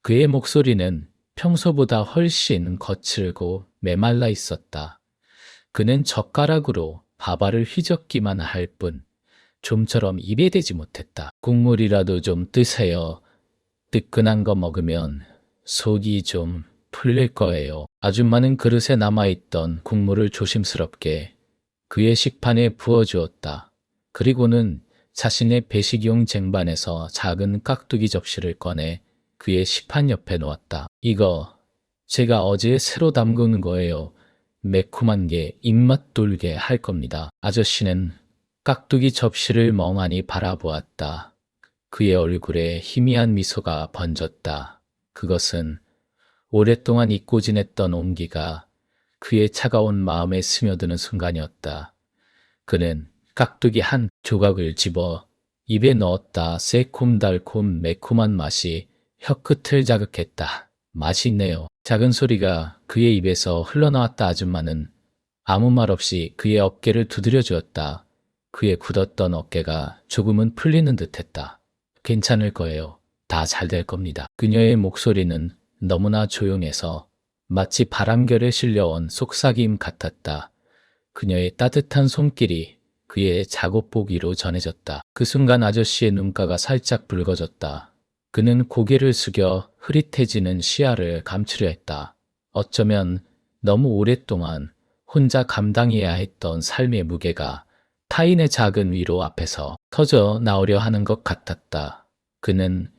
그의 목소리는 평소보다 훨씬 거칠고 메말라 있었다. 그는 젓가락으로 밥알을 휘젓기만 할 뿐 좀처럼 입에 대지 못했다. 국물이라도 좀 뜨세요. 뜨끈한 거 먹으면 속이 좀 풀릴 거예요. 아줌마는 그릇에 남아있던 국물을 조심스럽게 그의 식판에 부어주었다. 그리고는 자신의 배식용 쟁반에서 작은 깍두기 접시를 꺼내 그의 식판 옆에 놓았다. 이거 제가 어제 새로 담근 거예요. 매콤한 게 입맛 돌게 할 겁니다. 아저씨는 깍두기 접시를 멍하니 바라보았다. 그의 얼굴에 희미한 미소가 번졌다. 그것은 오랫동안 잊고 지냈던 온기가 그의 차가운 마음에 스며드는 순간이었다. 그는 깍두기 한 조각을 집어 입에 넣었다. 새콤달콤 매콤한 맛이 혀끝을 자극했다. 맛있네요. 작은 소리가 그의 입에서 흘러나왔다. 아줌마는 아무 말 없이 그의 어깨를 두드려 주었다. 그의 굳었던 어깨가 조금은 풀리는 듯했다. 괜찮을 거예요. 다 잘 될 겁니다. 그녀의 목소리는 너무나 조용해서 마치 바람결에 실려온 속삭임 같았다. 그녀의 따뜻한 손길이 그의 작업복 위로 전해졌다. 그 순간 아저씨의 눈가가 살짝 붉어졌다. 그는 고개를 숙여 흐릿해지는 시야를 감추려 했다. 어쩌면 너무 오랫동안 혼자 감당해야 했던 삶의 무게가 타인의 작은 위로 앞에서 터져 나오려 하는 것 같았다. 그는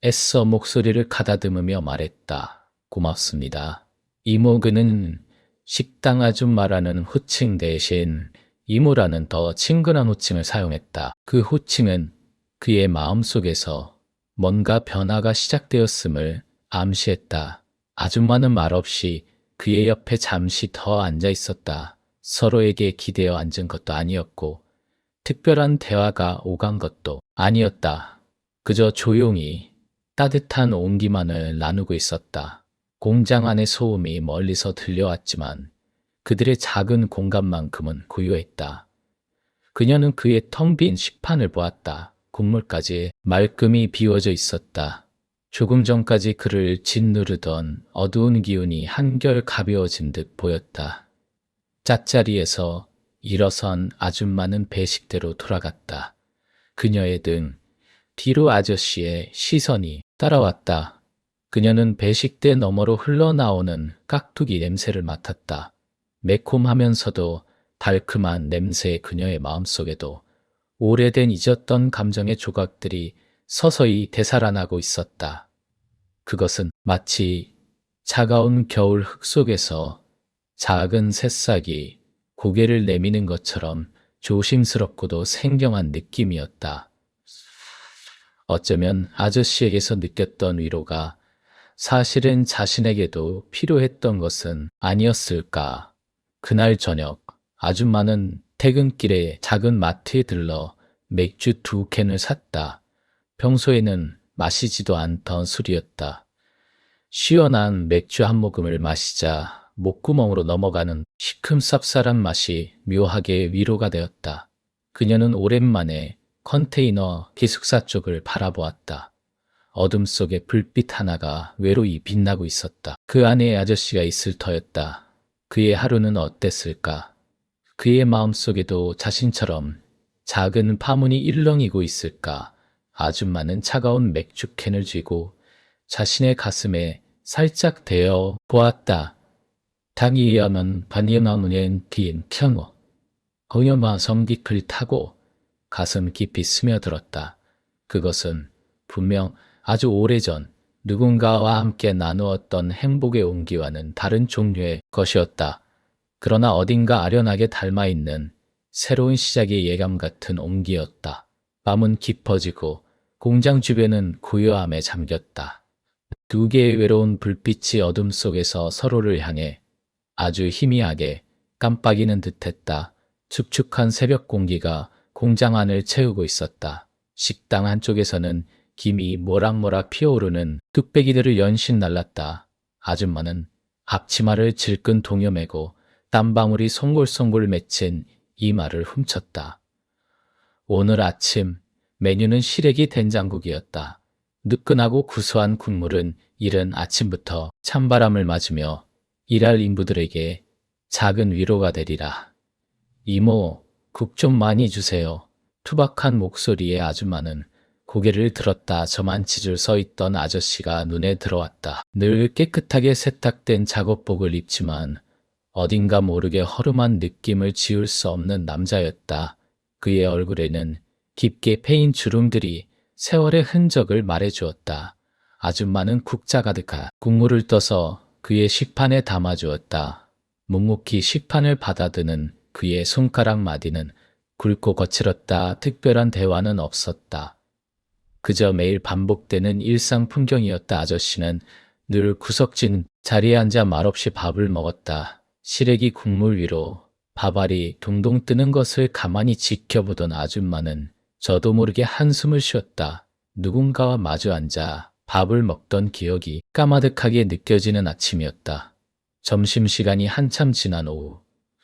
애써 목소리를 가다듬으며 말했다. 고맙습니다. 이모. 그는 식당 아줌마라는 호칭 대신 이모라는 더 친근한 호칭을 사용했다. 그 호칭은 그의 마음속에서 뭔가 변화가 시작되었음을 암시했다. 아줌마는 말없이 그의 옆에 잠시 더 앉아 있었다. 서로에게 기대어 앉은 것도 아니었고 특별한 대화가 오간 것도 아니었다. 그저 조용히 따뜻한 온기만을 나누고 있었다. 공장 안의 소음이 멀리서 들려왔지만 그들의 작은 공간만큼은 고요했다. 그녀는 그의 텅 빈 식판을 보았다. 국물까지 말끔히 비워져 있었다. 조금 전까지 그를 짓누르던 어두운 기운이 한결 가벼워진 듯 보였다. 잣자리에서 일어선 아줌마는 배식대로 돌아갔다. 그녀의 등 뒤로 아저씨의 시선이 따라왔다. 그녀는 배식대 너머로 흘러나오는 깍두기 냄새를 맡았다. 매콤하면서도 달큼한 냄새의 그녀의 마음속에도 오래된 잊었던 감정의 조각들이 서서히 되살아나고 있었다. 그것은 마치 차가운 겨울 흙 속에서 작은 새싹이 고개를 내미는 것처럼 조심스럽고도 생경한 느낌이었다. 어쩌면 아저씨에게서 느꼈던 위로가 사실은 자신에게도 필요했던 것은 아니었을까. 그날 저녁 아줌마는 퇴근길에 작은 마트에 들러 맥주 2캔을 샀다. 평소에는 마시지도 않던 술이었다. 시원한 맥주 한 모금을 마시자 목구멍으로 넘어가는 시큼 쌉쌀한 맛이 묘하게 위로가 되었다. 그녀는 오랜만에 컨테이너 기숙사 쪽을 바라보았다. 어둠 속에 불빛 하나가 외로이 빛나고 있었다. 그 안에 아저씨가 있을 터였다. 그의 하루는 어땠을까? 그의 마음속에도 자신처럼 작은 파문이 일렁이고 있을까? 아줌마는 차가운 맥주캔을 쥐고 자신의 가슴에 살짝 대어 보았다. 당이야면 반이나무는 긴 켜고 허여마 섬기클 타고 가슴 깊이 스며들었다. 그것은 분명 아주 오래전 누군가와 함께 나누었던 행복의 온기와는 다른 종류의 것이었다. 그러나 어딘가 아련하게 닮아있는 새로운 시작의 예감 같은 온기였다. 밤은 깊어지고 공장 주변은 고요함에 잠겼다. 두 개의 외로운 불빛이 어둠 속에서 서로를 향해 아주 희미하게 깜빡이는 듯했다. 축축한 새벽 공기가 공장 안을 채우고 있었다. 식당 한쪽에서는 김이 모락모락 피어오르는 뚝배기들을 연신 날랐다. 아줌마는 앞치마를 질끈 동여매고 땀방울이 송골송골 맺힌 이마를 훔쳤다. 오늘 아침 메뉴는 시래기 된장국이었다. 느끈하고 구수한 국물은 이른 아침부터 찬바람을 맞으며 일할 인부들에게 작은 위로가 되리라. 이모, 국 좀 많이 주세요. 투박한 목소리의 아줌마는 고개를 들었다. 저만치 줄 서 있던 아저씨가 눈에 들어왔다. 늘 깨끗하게 세탁된 작업복을 입지만 어딘가 모르게 허름한 느낌을 지울 수 없는 남자였다. 그의 얼굴에는 깊게 패인 주름들이 세월의 흔적을 말해주었다. 아줌마는 국자 가득한 국물을 떠서 그의 식판에 담아주었다. 묵묵히 식판을 받아드는 그의 손가락 마디는 굵고 거칠었다. 특별한 대화는 없었다. 그저 매일 반복되는 일상 풍경이었다. 아저씨는 늘 구석진 자리에 앉아 말없이 밥을 먹었다. 시래기 국물 위로 밥알이 동동 뜨는 것을 가만히 지켜보던 아줌마는 저도 모르게 한숨을 쉬었다. 누군가와 마주 앉아 밥을 먹던 기억이 까마득하게 느껴지는 아침이었다. 점심시간이 한참 지난 오후,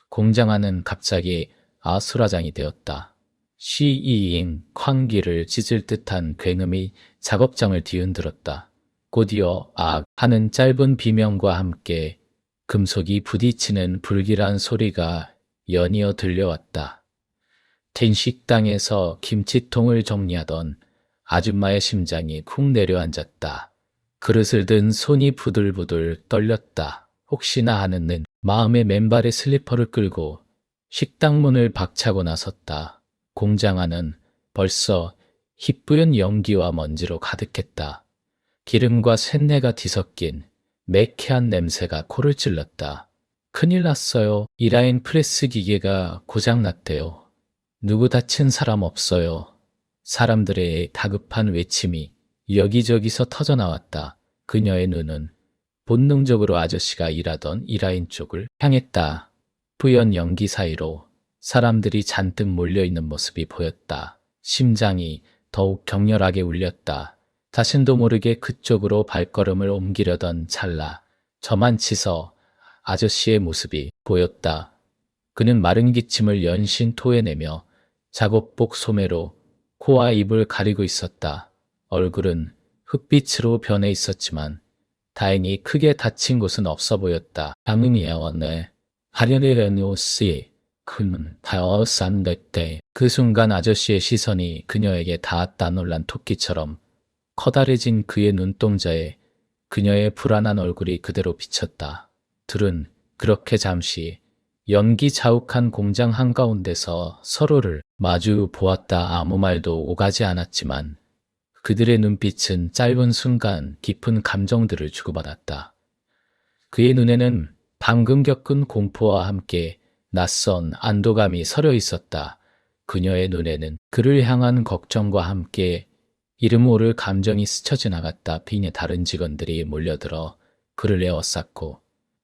공장 안은 갑자기 아수라장이 되었다. 쉬이잉 환기를 찢을 듯한 굉음이 작업장을 뒤흔들었다. 곧이어 악 하는 짧은 비명과 함께 금속이 부딪히는 불길한 소리가 연이어 들려왔다. 된 식당에서 김치통을 정리하던 아줌마의 심장이 쿵 내려앉았다. 그릇을 든 손이 부들부들 떨렸다. 혹시나 하는 마음의 맨발에 슬리퍼를 끌고 식당 문을 박차고 나섰다. 공장 안은 벌써 희뿌연 연기와 먼지로 가득했다. 기름과 쇳내가 뒤섞인 매캐한 냄새가 코를 찔렀다. 큰일 났어요. 이라인 프레스 기계가 고장났대요. 누구 다친 사람 없어요. 사람들의 다급한 외침이 여기저기서 터져나왔다. 그녀의 눈은 본능적으로 아저씨가 일하던 이라인 쪽을 향했다. 뿌연 연기 사이로 사람들이 잔뜩 몰려있는 모습이 보였다. 심장이 더욱 격렬하게 울렸다. 자신도 모르게 그쪽으로 발걸음을 옮기려던 찰나 저만치서 아저씨의 모습이 보였다. 그는 마른 기침을 연신 토해내며 작업복 소매로 코와 입을 가리고 있었다. 얼굴은 흑빛으로 변해 있었지만 다행히 크게 다친 곳은 없어 보였다. 당응이야원네 하려니레노씨 그는 다어산댔대. 그 순간 아저씨의 시선이 그녀에게 닿았다. 놀란 토끼처럼 커다래진 그의 눈동자에 그녀의 불안한 얼굴이 그대로 비쳤다. 둘은 그렇게 잠시 연기 자욱한 공장 한가운데서 서로를 마주 보았다. 아무 말도 오가지 않았지만 그들의 눈빛은 짧은 순간 깊은 감정들을 주고받았다. 그의 눈에는 방금 겪은 공포와 함께 낯선 안도감이 서려 있었다. 그녀의 눈에는 그를 향한 걱정과 함께 이름 모를 감정이 스쳐 지나갔다. 빈의 다른 직원들이 몰려들어 그를 에워쌌고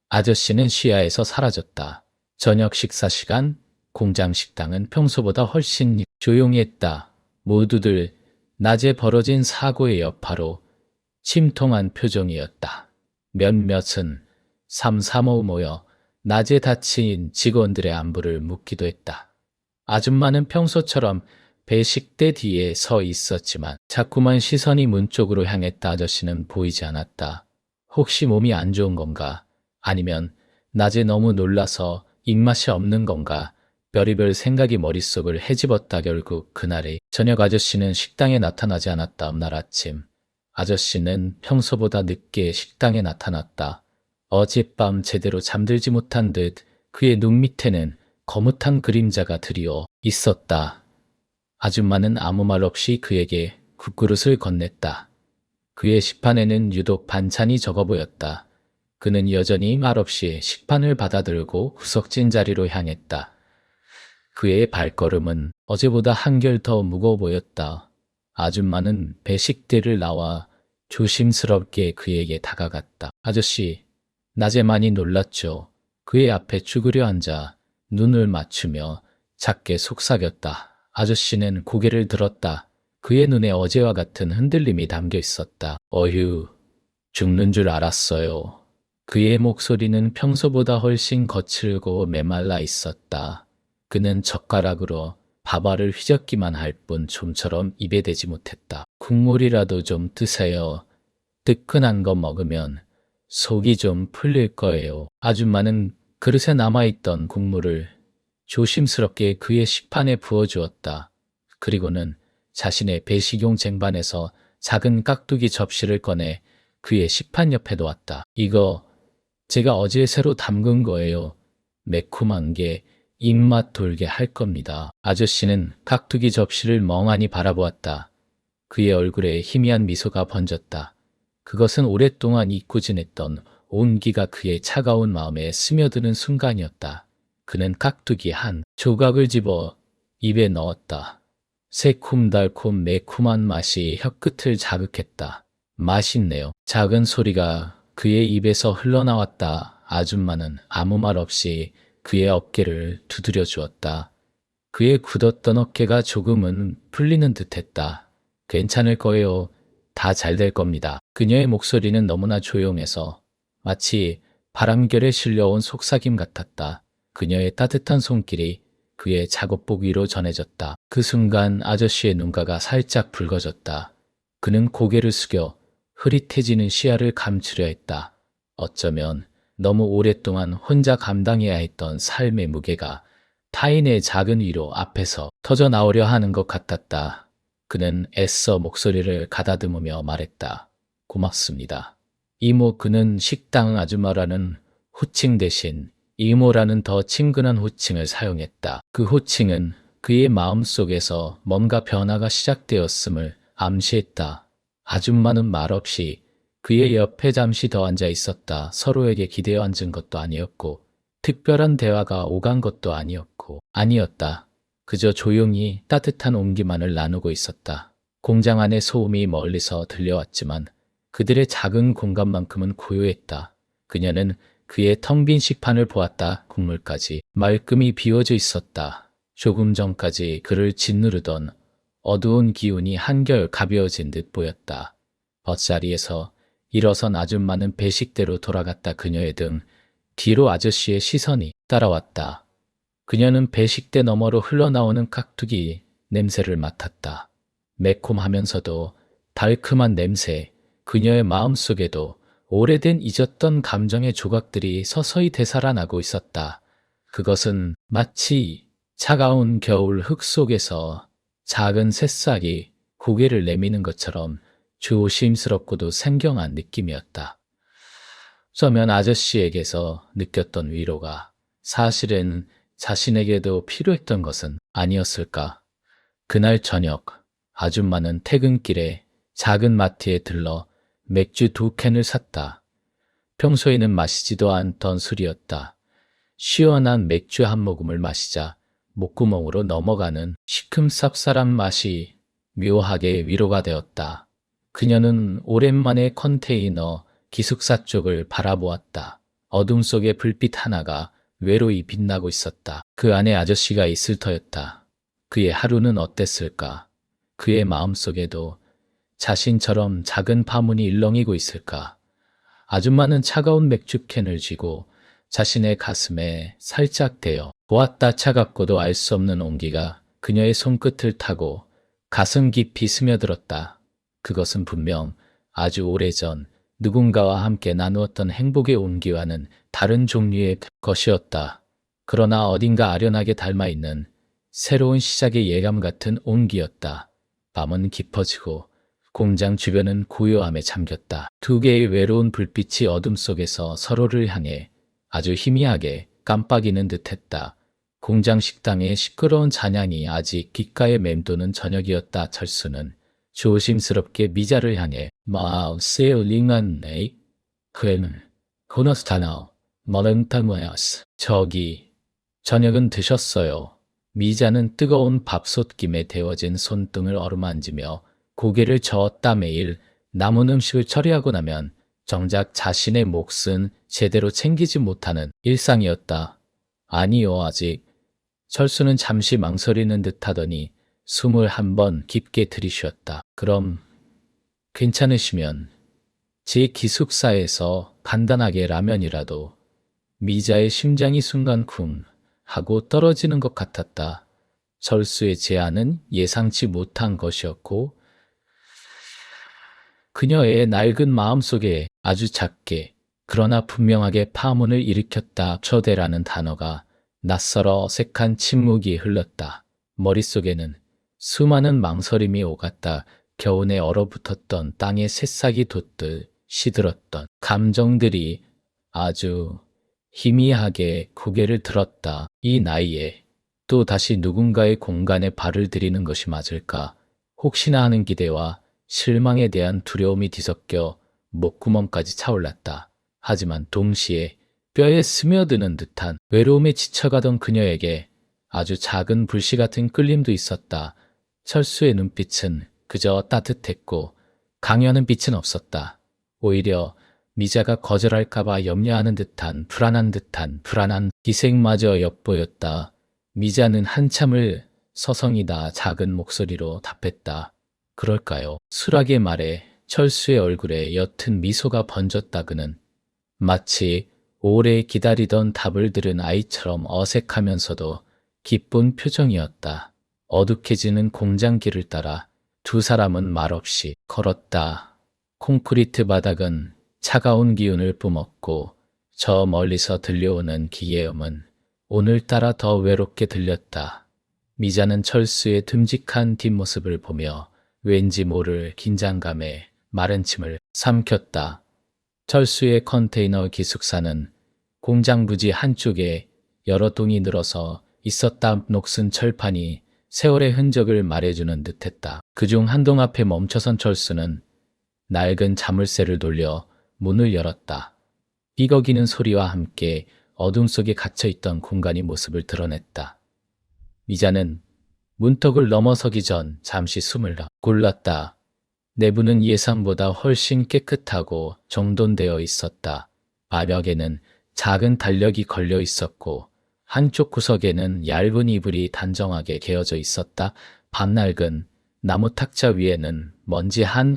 아저씨는 시야에서 사라졌다. 저녁 식사 시간, 공장 식당은 평소보다 훨씬 조용히 했다. 모두들 낮에 벌어진 사고의 여파로 침통한 표정이었다. 몇몇은 삼삼오오 모여 낮에 다친 직원들의 안부를 묻기도 했다. 아줌마는 평소처럼 배식대 뒤에 서 있었지만 자꾸만 시선이 문 쪽으로 향했다. 아저씨는 보이지 않았다. 혹시 몸이 안 좋은 건가? 아니면 낮에 너무 놀라서 입맛이 없는 건가? 별의별 생각이 머릿속을 헤집었다. 결국 그날의 저녁 아저씨는 식당에 나타나지 않았다. 다음날 아침 아저씨는 평소보다 늦게 식당에 나타났다. 어젯밤 제대로 잠들지 못한 듯 그의 눈 밑에는 거뭇한 그림자가 드리워 있었다. 아줌마는 아무 말 없이 그에게 국그릇을 건넸다. 그의 식판에는 유독 반찬이 적어 보였다. 그는 여전히 말없이 식판을 받아들고 구석진 자리로 향했다. 그의 발걸음은 어제보다 한결 더 무거워 보였다. 아줌마는 배식대를 나와 조심스럽게 그에게 다가갔다. 아저씨, 낮에 많이 놀랐죠. 그의 앞에 쭈그려 앉아 눈을 맞추며 작게 속삭였다. 아저씨는 고개를 들었다. 그의 눈에 어제와 같은 흔들림이 담겨 있었다. 어휴, 죽는 줄 알았어요. 그의 목소리는 평소보다 훨씬 거칠고 메말라 있었다. 그는 젓가락으로 밥알을 휘젓기만 할 뿐 좀처럼 입에 대지 못했다. 국물이라도 좀 드세요. 뜨끈한 거 먹으면 속이 좀 풀릴 거예요. 아줌마는 그릇에 남아있던 국물을 조심스럽게 그의 식판에 부어주었다. 그리고는 자신의 배식용 쟁반에서 작은 깍두기 접시를 꺼내 그의 식판 옆에 놓았다. 이거 제가 어제 새로 담근 거예요. 매콤한 게 입맛 돌게 할 겁니다. 아저씨는 깍두기 접시를 멍하니 바라보았다. 그의 얼굴에 희미한 미소가 번졌다. 그것은 오랫동안 잊고 지냈던 온기가 그의 차가운 마음에 스며드는 순간이었다. 그는 깍두기 한 조각을 집어 입에 넣었다. 새콤달콤 매콤한 맛이 혀끝을 자극했다. 맛있네요. 작은 소리가 그의 입에서 흘러나왔다. 아줌마는 아무 말 없이 그의 어깨를 두드려 주었다. 그의 굳었던 어깨가 조금은 풀리는 듯했다. 괜찮을 거예요. 다 잘 될 겁니다. 그녀의 목소리는 너무나 조용해서 마치 바람결에 실려온 속삭임 같았다. 그녀의 따뜻한 손길이 그의 작업복 위로 전해졌다. 그 순간 아저씨의 눈가가 살짝 붉어졌다. 그는 고개를 숙여 흐릿해지는 시야를 감추려 했다. 어쩌면 너무 오랫동안 혼자 감당해야 했던 삶의 무게가 타인의 작은 위로 앞에서 터져 나오려 하는 것 같았다. 그는 애써 목소리를 가다듬으며 말했다. 고맙습니다. 이모. 그는 식당 아줌마라는 호칭 대신 이모라는 더 친근한 호칭을 사용했다. 그 호칭은 그의 마음속에서 뭔가 변화가 시작되었음을 암시했다. 아줌마는 말없이 그의 옆에 잠시 더 앉아 있었다. 서로에게 기대어 앉은 것도 아니었고 특별한 대화가 오간 것도 아니었다. 그저 조용히 따뜻한 온기만을 나누고 있었다. 공장 안의 소음이 멀리서 들려왔지만 그들의 작은 공간만큼은 고요했다. 그녀는 그의 텅 빈 식판을 보았다. 국물까지 말끔히 비워져 있었다. 조금 전까지 그를 짓누르던 어두운 기운이 한결 가벼워진 듯 보였다. 벗자리에서 일어선 아줌마는 배식대로 돌아갔다. 그녀의 등 뒤로 아저씨의 시선이 따라왔다. 그녀는 배식대 너머로 흘러나오는 깍두기 냄새를 맡았다. 매콤하면서도 달큼한 냄새. 그녀의 마음속에도 오래된 잊었던 감정의 조각들이 서서히 되살아나고 있었다. 그것은 마치 차가운 겨울 흙 속에서 작은 새싹이 고개를 내미는 것처럼 조심스럽고도 생경한 느낌이었다. 어쩌면 아저씨에게서 느꼈던 위로가 사실은 자신에게도 필요했던 것은 아니었을까. 그날 저녁 아줌마는 퇴근길에 작은 마트에 들러 맥주 2캔을 샀다. 평소에는 마시지도 않던 술이었다. 시원한 맥주 한 모금을 마시자 목구멍으로 넘어가는 시큼 쌉쌀한 맛이 묘하게 위로가 되었다. 그녀는 오랜만에 컨테이너 기숙사 쪽을 바라보았다. 어둠 속에 불빛 하나가 외로이 빛나고 있었다. 그 안에 아저씨가 있을 터였다. 그의 하루는 어땠을까? 그의 마음속에도 자신처럼 작은 파문이 일렁이고 있을까? 아줌마는 차가운 맥주캔을 쥐고 자신의 가슴에 살짝 대어 보았다. 차갑고도 알 수 없는 온기가 그녀의 손끝을 타고 가슴 깊이 스며들었다. 그것은 분명 아주 오래전 누군가와 함께 나누었던 행복의 온기와는 다른 종류의 것이었다. 그러나 어딘가 아련하게 닮아있는 새로운 시작의 예감 같은 온기였다. 밤은 깊어지고 공장 주변은 고요함에 잠겼다. 두 개의 외로운 불빛이 어둠 속에서 서로를 향해 아주 희미하게 깜빡이는 듯했다. 공장 식당의 시끄러운 잔향이 아직 귓가에 맴도는 저녁이었다. 철수는 조심스럽게 미자를 향해 마우스에 링한 에이 그애는 코너스타너, 머랭타무야스. 저기, 저녁은 드셨어요. 미자는 뜨거운 밥솥김에 데워진 손등을 어루만지며 고개를 저었다. 매일 남은 음식을 처리하고 나면 정작 자신의 몫은 제대로 챙기지 못하는 일상이었다. 아니요, 아직. 철수는 잠시 망설이는 듯 하더니 숨을 한번 깊게 들이쉬었다. 그럼 괜찮으시면 제 기숙사에서 간단하게 라면이라도. 미자의 심장이 순간 쿵 하고 떨어지는 것 같았다. 철수의 제안은 예상치 못한 것이었고 그녀의 낡은 마음속에 아주 작게 그러나 분명하게 파문을 일으켰다. 초대라는 단어가 낯설어 어색한 침묵이 흘렀다. 머릿속에는 수많은 망설임이 오갔다. 겨우내 얼어붙었던 땅에 새싹이 돋듯 시들었던 감정들이 아주 희미하게 고개를 들었다. 이 나이에 또 다시 누군가의 공간에 발을 들이는 것이 맞을까? 혹시나 하는 기대와 실망에 대한 두려움이 뒤섞여 목구멍까지 차올랐다. 하지만 동시에 뼈에 스며드는 듯한 외로움에 지쳐가던 그녀에게 아주 작은 불씨 같은 끌림도 있었다. 철수의 눈빛은 그저 따뜻했고 강요하는 빛은 없었다. 오히려 미자가 거절할까봐 염려하는 듯한 불안한 기색마저 엿보였다. 미자는 한참을 서성이다 작은 목소리로 답했다. 그럴까요? 술하게 말해 철수의 얼굴에 옅은 미소가 번졌다. 그는 마치 오래 기다리던 답을 들은 아이처럼 어색하면서도 기쁜 표정이었다. 어둑해지는 공장길을 따라 두 사람은 말없이 걸었다. 콘크리트 바닥은 차가운 기운을 뿜었고 저 멀리서 들려오는 기계음은 오늘따라 더 외롭게 들렸다. 미자는 철수의 듬직한 뒷모습을 보며 왠지 모를 긴장감에 마른 침을 삼켰다. 철수의 컨테이너 기숙사는 공장 부지 한쪽에 여러 동이 늘어서 있었다. 녹슨 철판이 세월의 흔적을 말해주는 듯했다. 그중 한 동 앞에 멈춰선 철수는 낡은 자물쇠를 돌려 문을 열었다. 삐걱이는 소리와 함께 어둠 속에 갇혀있던 공간이 모습을 드러냈다. 미자는 문턱을 넘어서기 전 잠시 숨을 골랐다. 내부는 예상보다 훨씬 깨끗하고 정돈되어 있었다. 바닥에는 작은 달력이 걸려 있었고 한쪽 구석에는 얇은 이불이 단정하게 개어져 있었다. 밤낡은 나무 탁자 위에는 먼지 한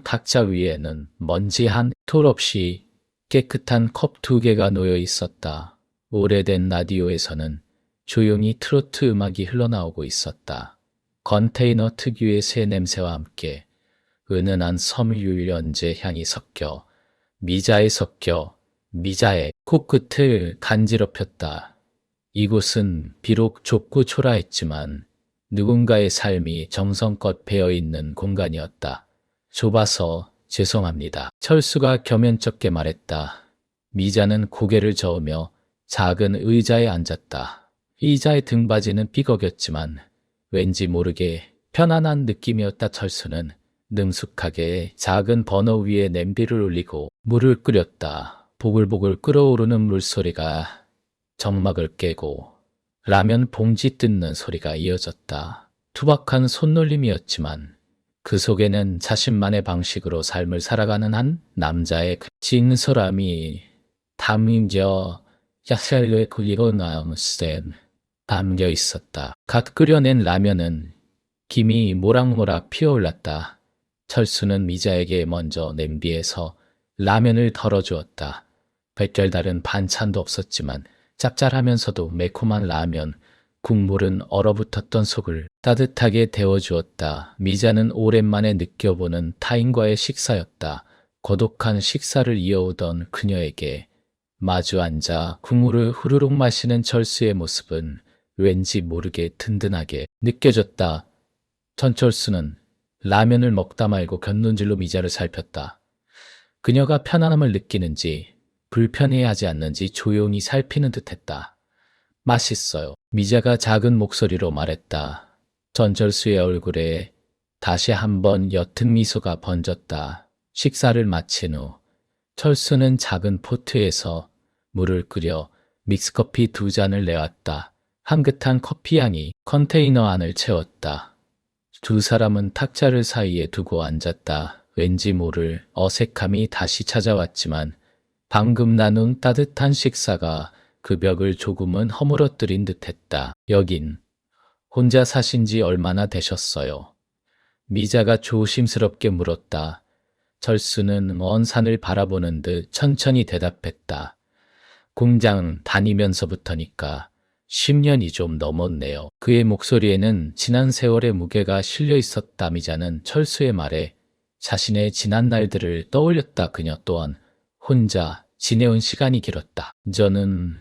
톨 없이 깨끗한 컵 2개가 놓여 있었다. 오래된 라디오에서는 조용히 트로트 음악이 흘러나오고 있었다. 컨테이너 특유의 새 냄새와 함께 은은한 섬유 연제 향이 섞여 미자의 코끝을 간지럽혔다. 이곳은 비록 좁고 초라했지만 누군가의 삶이 정성껏 배어있는 공간이었다. 좁아서 죄송합니다. 철수가 겸연쩍게 말했다. 미자는 고개를 저으며 작은 의자에 앉았다. 의자의 등받이는 삐걱였지만 왠지 모르게 편안한 느낌이었다. 철수는 능숙하게 작은 버너 위에 냄비를 올리고 물을 끓였다. 보글보글 끓어오르는 물소리가 정막을 깨고 라면 봉지 뜯는 소리가 이어졌다. 투박한 손놀림이었지만 그 속에는 자신만의 방식으로 삶을 살아가는 한 남자의 진솔함이 담겨 야셀레 굴리고 나무센 담겨 있었다. 갓 끓여낸 라면은 김이 모락모락 피어올랐다. 철수는 미자에게 먼저 냄비에서 라면을 덜어주었다. 별다른 반찬도 없었지만 짭짤하면서도 매콤한 라면, 국물은 얼어붙었던 속을 따뜻하게 데워주었다. 미자는 오랜만에 느껴보는 타인과의 식사였다. 고독한 식사를 이어오던 그녀에게 마주 앉아 국물을 후루룩 마시는 철수의 모습은 왠지 모르게 든든하게 느껴졌다. 전철수는 라면을 먹다 말고 곁눈질로 미자를 살폈다. 그녀가 편안함을 느끼는지 불편해하지 않는지 조용히 살피는 듯했다. 맛있어요. 미자가 작은 목소리로 말했다. 전철수의 얼굴에 다시 한번 옅은 미소가 번졌다. 식사를 마친 후 철수는 작은 포트에서 물을 끓여 믹스커피 2잔을 내왔다. 향긋한 커피향이 컨테이너 안을 채웠다. 두 사람은 탁자를 사이에 두고 앉았다. 왠지 모를 어색함이 다시 찾아왔지만 방금 나눈 따뜻한 식사가 그 벽을 조금은 허물어뜨린 듯했다. 여긴 혼자 사신 지 얼마나 되셨어요? 미자가 조심스럽게 물었다. 철수는 먼 산을 바라보는 듯 천천히 대답했다. 공장 다니면서부터니까 10년이 좀 넘었네요. 그의 목소리에는 지난 세월의 무게가 실려 있었다. 미자는 철수의 말에 자신의 지난 날들을 떠올렸다. 그녀 또한 혼자 지내온 시간이 길었다. 저는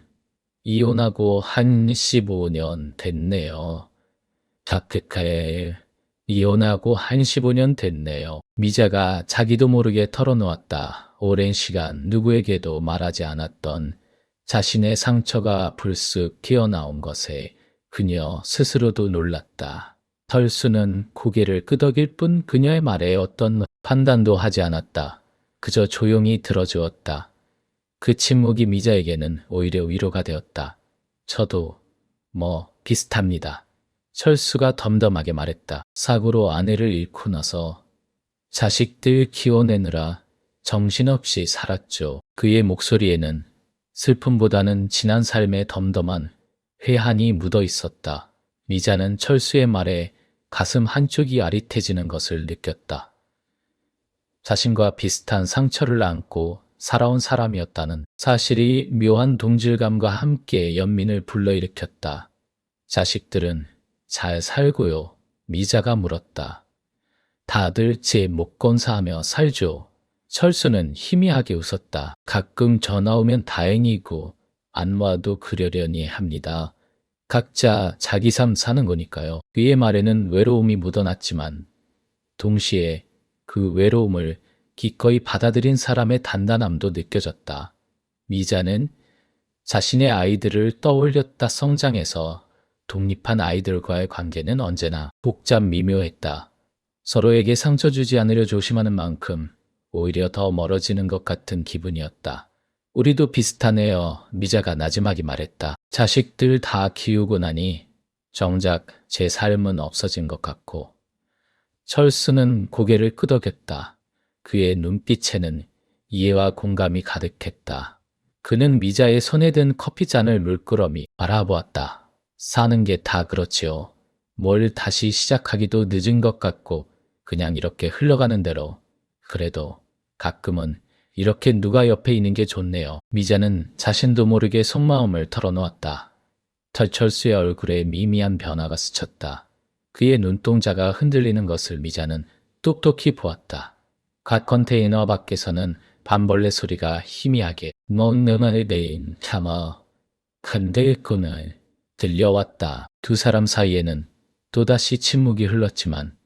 이혼하고 한 15년 됐네요. 다크카에 이혼하고 한 15년 됐네요. 미자가 자기도 모르게 털어놓았다. 오랜 시간 누구에게도 말하지 않았던 자신의 상처가 불쑥 튀어나온 것에 그녀 스스로도 놀랐다. 철수는 고개를 끄덕일 뿐 그녀의 말에 어떤 판단도 하지 않았다. 그저 조용히 들어주었다. 그 침묵이 미자에게는 오히려 위로가 되었다. 저도 비슷합니다. 철수가 덤덤하게 말했다. 사고로 아내를 잃고 나서 자식들 키워내느라 정신없이 살았죠. 그의 목소리에는 슬픔보다는 지난 삶의 덤덤한 회한이 묻어 있었다. 미자는 철수의 말에 가슴 한쪽이 아릿해지는 것을 느꼈다. 자신과 비슷한 상처를 안고 살아온 사람이었다는 사실이 묘한 동질감과 함께 연민을 불러일으켰다. 자식들은 잘 살고요? 미자가 물었다. 다들 제 목건사하며 살죠. 철수는 희미하게 웃었다. 가끔 전화 오면 다행이고 안 와도 그러려니 합니다. 각자 자기 삶 사는 거니까요. 그의 말에는 외로움이 묻어났지만 동시에 그 외로움을 기꺼이 받아들인 사람의 단단함도 느껴졌다. 미자는 자신의 아이들을 떠올렸다. 성장해서 독립한 아이들과의 관계는 언제나 복잡 미묘했다. 서로에게 상처 주지 않으려 조심하는 만큼 오히려 더 멀어지는 것 같은 기분이었다. 우리도 비슷하네요. 미자가 나지막이 말했다. 자식들 다 키우고 나니 정작 제 삶은 없어진 것 같고. 철수는 고개를 끄덕였다. 그의 눈빛에는 이해와 공감이 가득했다. 그는 미자의 손에 든 커피잔을 물끄러미 바라보았다. 사는 게 다 그렇지요. 뭘 다시 시작하기도 늦은 것 같고 그냥 이렇게 흘러가는 대로. 그래도 가끔은 이렇게 누가 옆에 있는 게 좋네요. 미자는 자신도 모르게 속마음을 털어놓았다. 철수의 얼굴에 미미한 변화가 스쳤다. 그의 눈동자가 흔들리는 것을 미자는 똑똑히 보았다. 갓 컨테이너 밖에서는 밤벌레 소리가 희미하게 멍멍하게 내인 참아 흔들군을 들려왔다. 두 사람 사이에는 또다시 침묵이 흘렀지만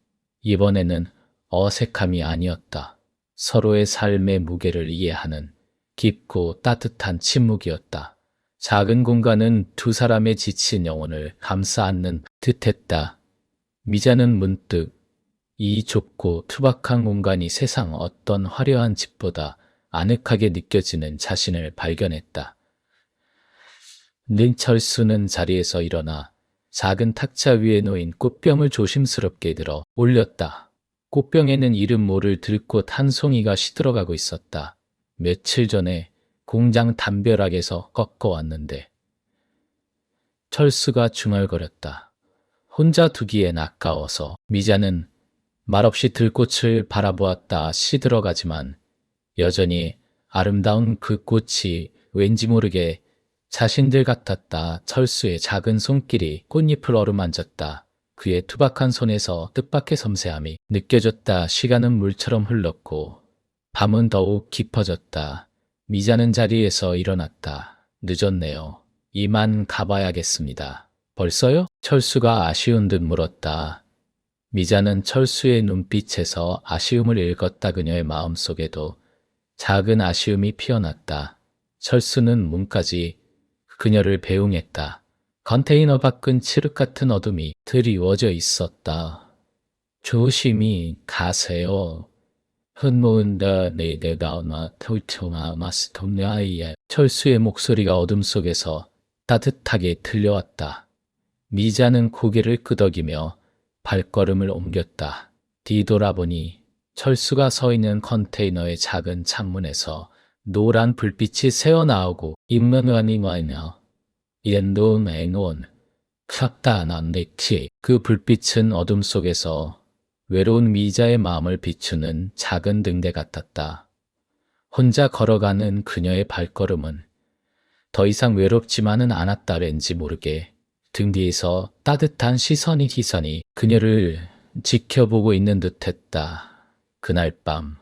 이번에는 어색함이 아니었다. 서로의 삶의 무게를 이해하는 깊고 따뜻한 침묵이었다. 작은 공간은 두 사람의 지친 영혼을 감싸 안는 듯했다. 미자는 문득 이 좁고 투박한 공간이 세상 어떤 화려한 집보다 아늑하게 느껴지는 자신을 발견했다. 철수는 자리에서 일어나 작은 탁자 위에 놓인 꽃병을 조심스럽게 들어 올렸다. 꽃병에는 이름 모를 들꽃 한 송이가 시들어가고 있었다. 며칠 전에 공장 담벼락에서 꺾어왔는데. 철수가 중얼거렸다. 혼자 두기엔 아까워서. 미자는 말없이 들꽃을 바라보았다. 시들어가지만 여전히 아름다운 그 꽃이 왠지 모르게 자신들 같았다. 철수의 작은 손길이 꽃잎을 어루만졌다. 그의 투박한 손에서 뜻밖의 섬세함이 느껴졌다. 시간은 물처럼 흘렀고 밤은 더욱 깊어졌다. 미자는 자리에서 일어났다. 늦었네요. 이만 가봐야겠습니다. 벌써요? 철수가 아쉬운 듯 물었다. 미자는 철수의 눈빛에서 아쉬움을 읽었다. 그녀의 마음속에도 작은 아쉬움이 피어났다. 철수는 문까지 그녀를 배웅했다. 컨테이너 밖은 칠흑 같은 어둠이 드리워져 있었다. 조심히 가세요. 흥모은다 내가 마 토이토마 마스 동네아이에 철수의 목소리가 어둠 속에서 따뜻하게 들려왔다. 미자는 고개를 끄덕이며 발걸음을 옮겼다. 뒤돌아보니 철수가 서 있는 컨테이너의 작은 창문에서 노란 불빛이 새어나오고 입문관이 와이며 이엔도 맹온 샵다난데키 그 불빛은 어둠 속에서 외로운 미자의 마음을 비추는 작은 등대 같았다. 혼자 걸어가는 그녀의 발걸음은 더 이상 외롭지만은 않았다. 왠지 모르게 등 뒤에서 따뜻한 시선이 그녀를 지켜보고 있는 듯했다. 그날 밤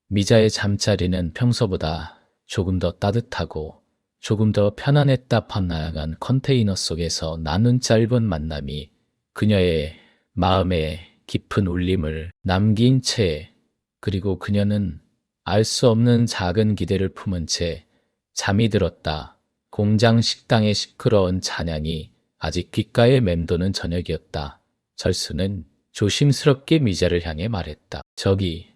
미자의 잠자리는 평소보다 조금 더 따뜻하고 조금 더 편안했다. 판나간 컨테이너 속에서 나눈 짧은 만남이 그녀의 마음에 깊은 울림을 남긴 채 그리고 그녀는 알 수 없는 작은 기대를 품은 채 잠이 들었다. 공장 식당의 시끄러운 찬양이 아직 귓가에 맴도는 저녁이었다. 철수는 조심스럽게 미자를 향해 말했다. 저기,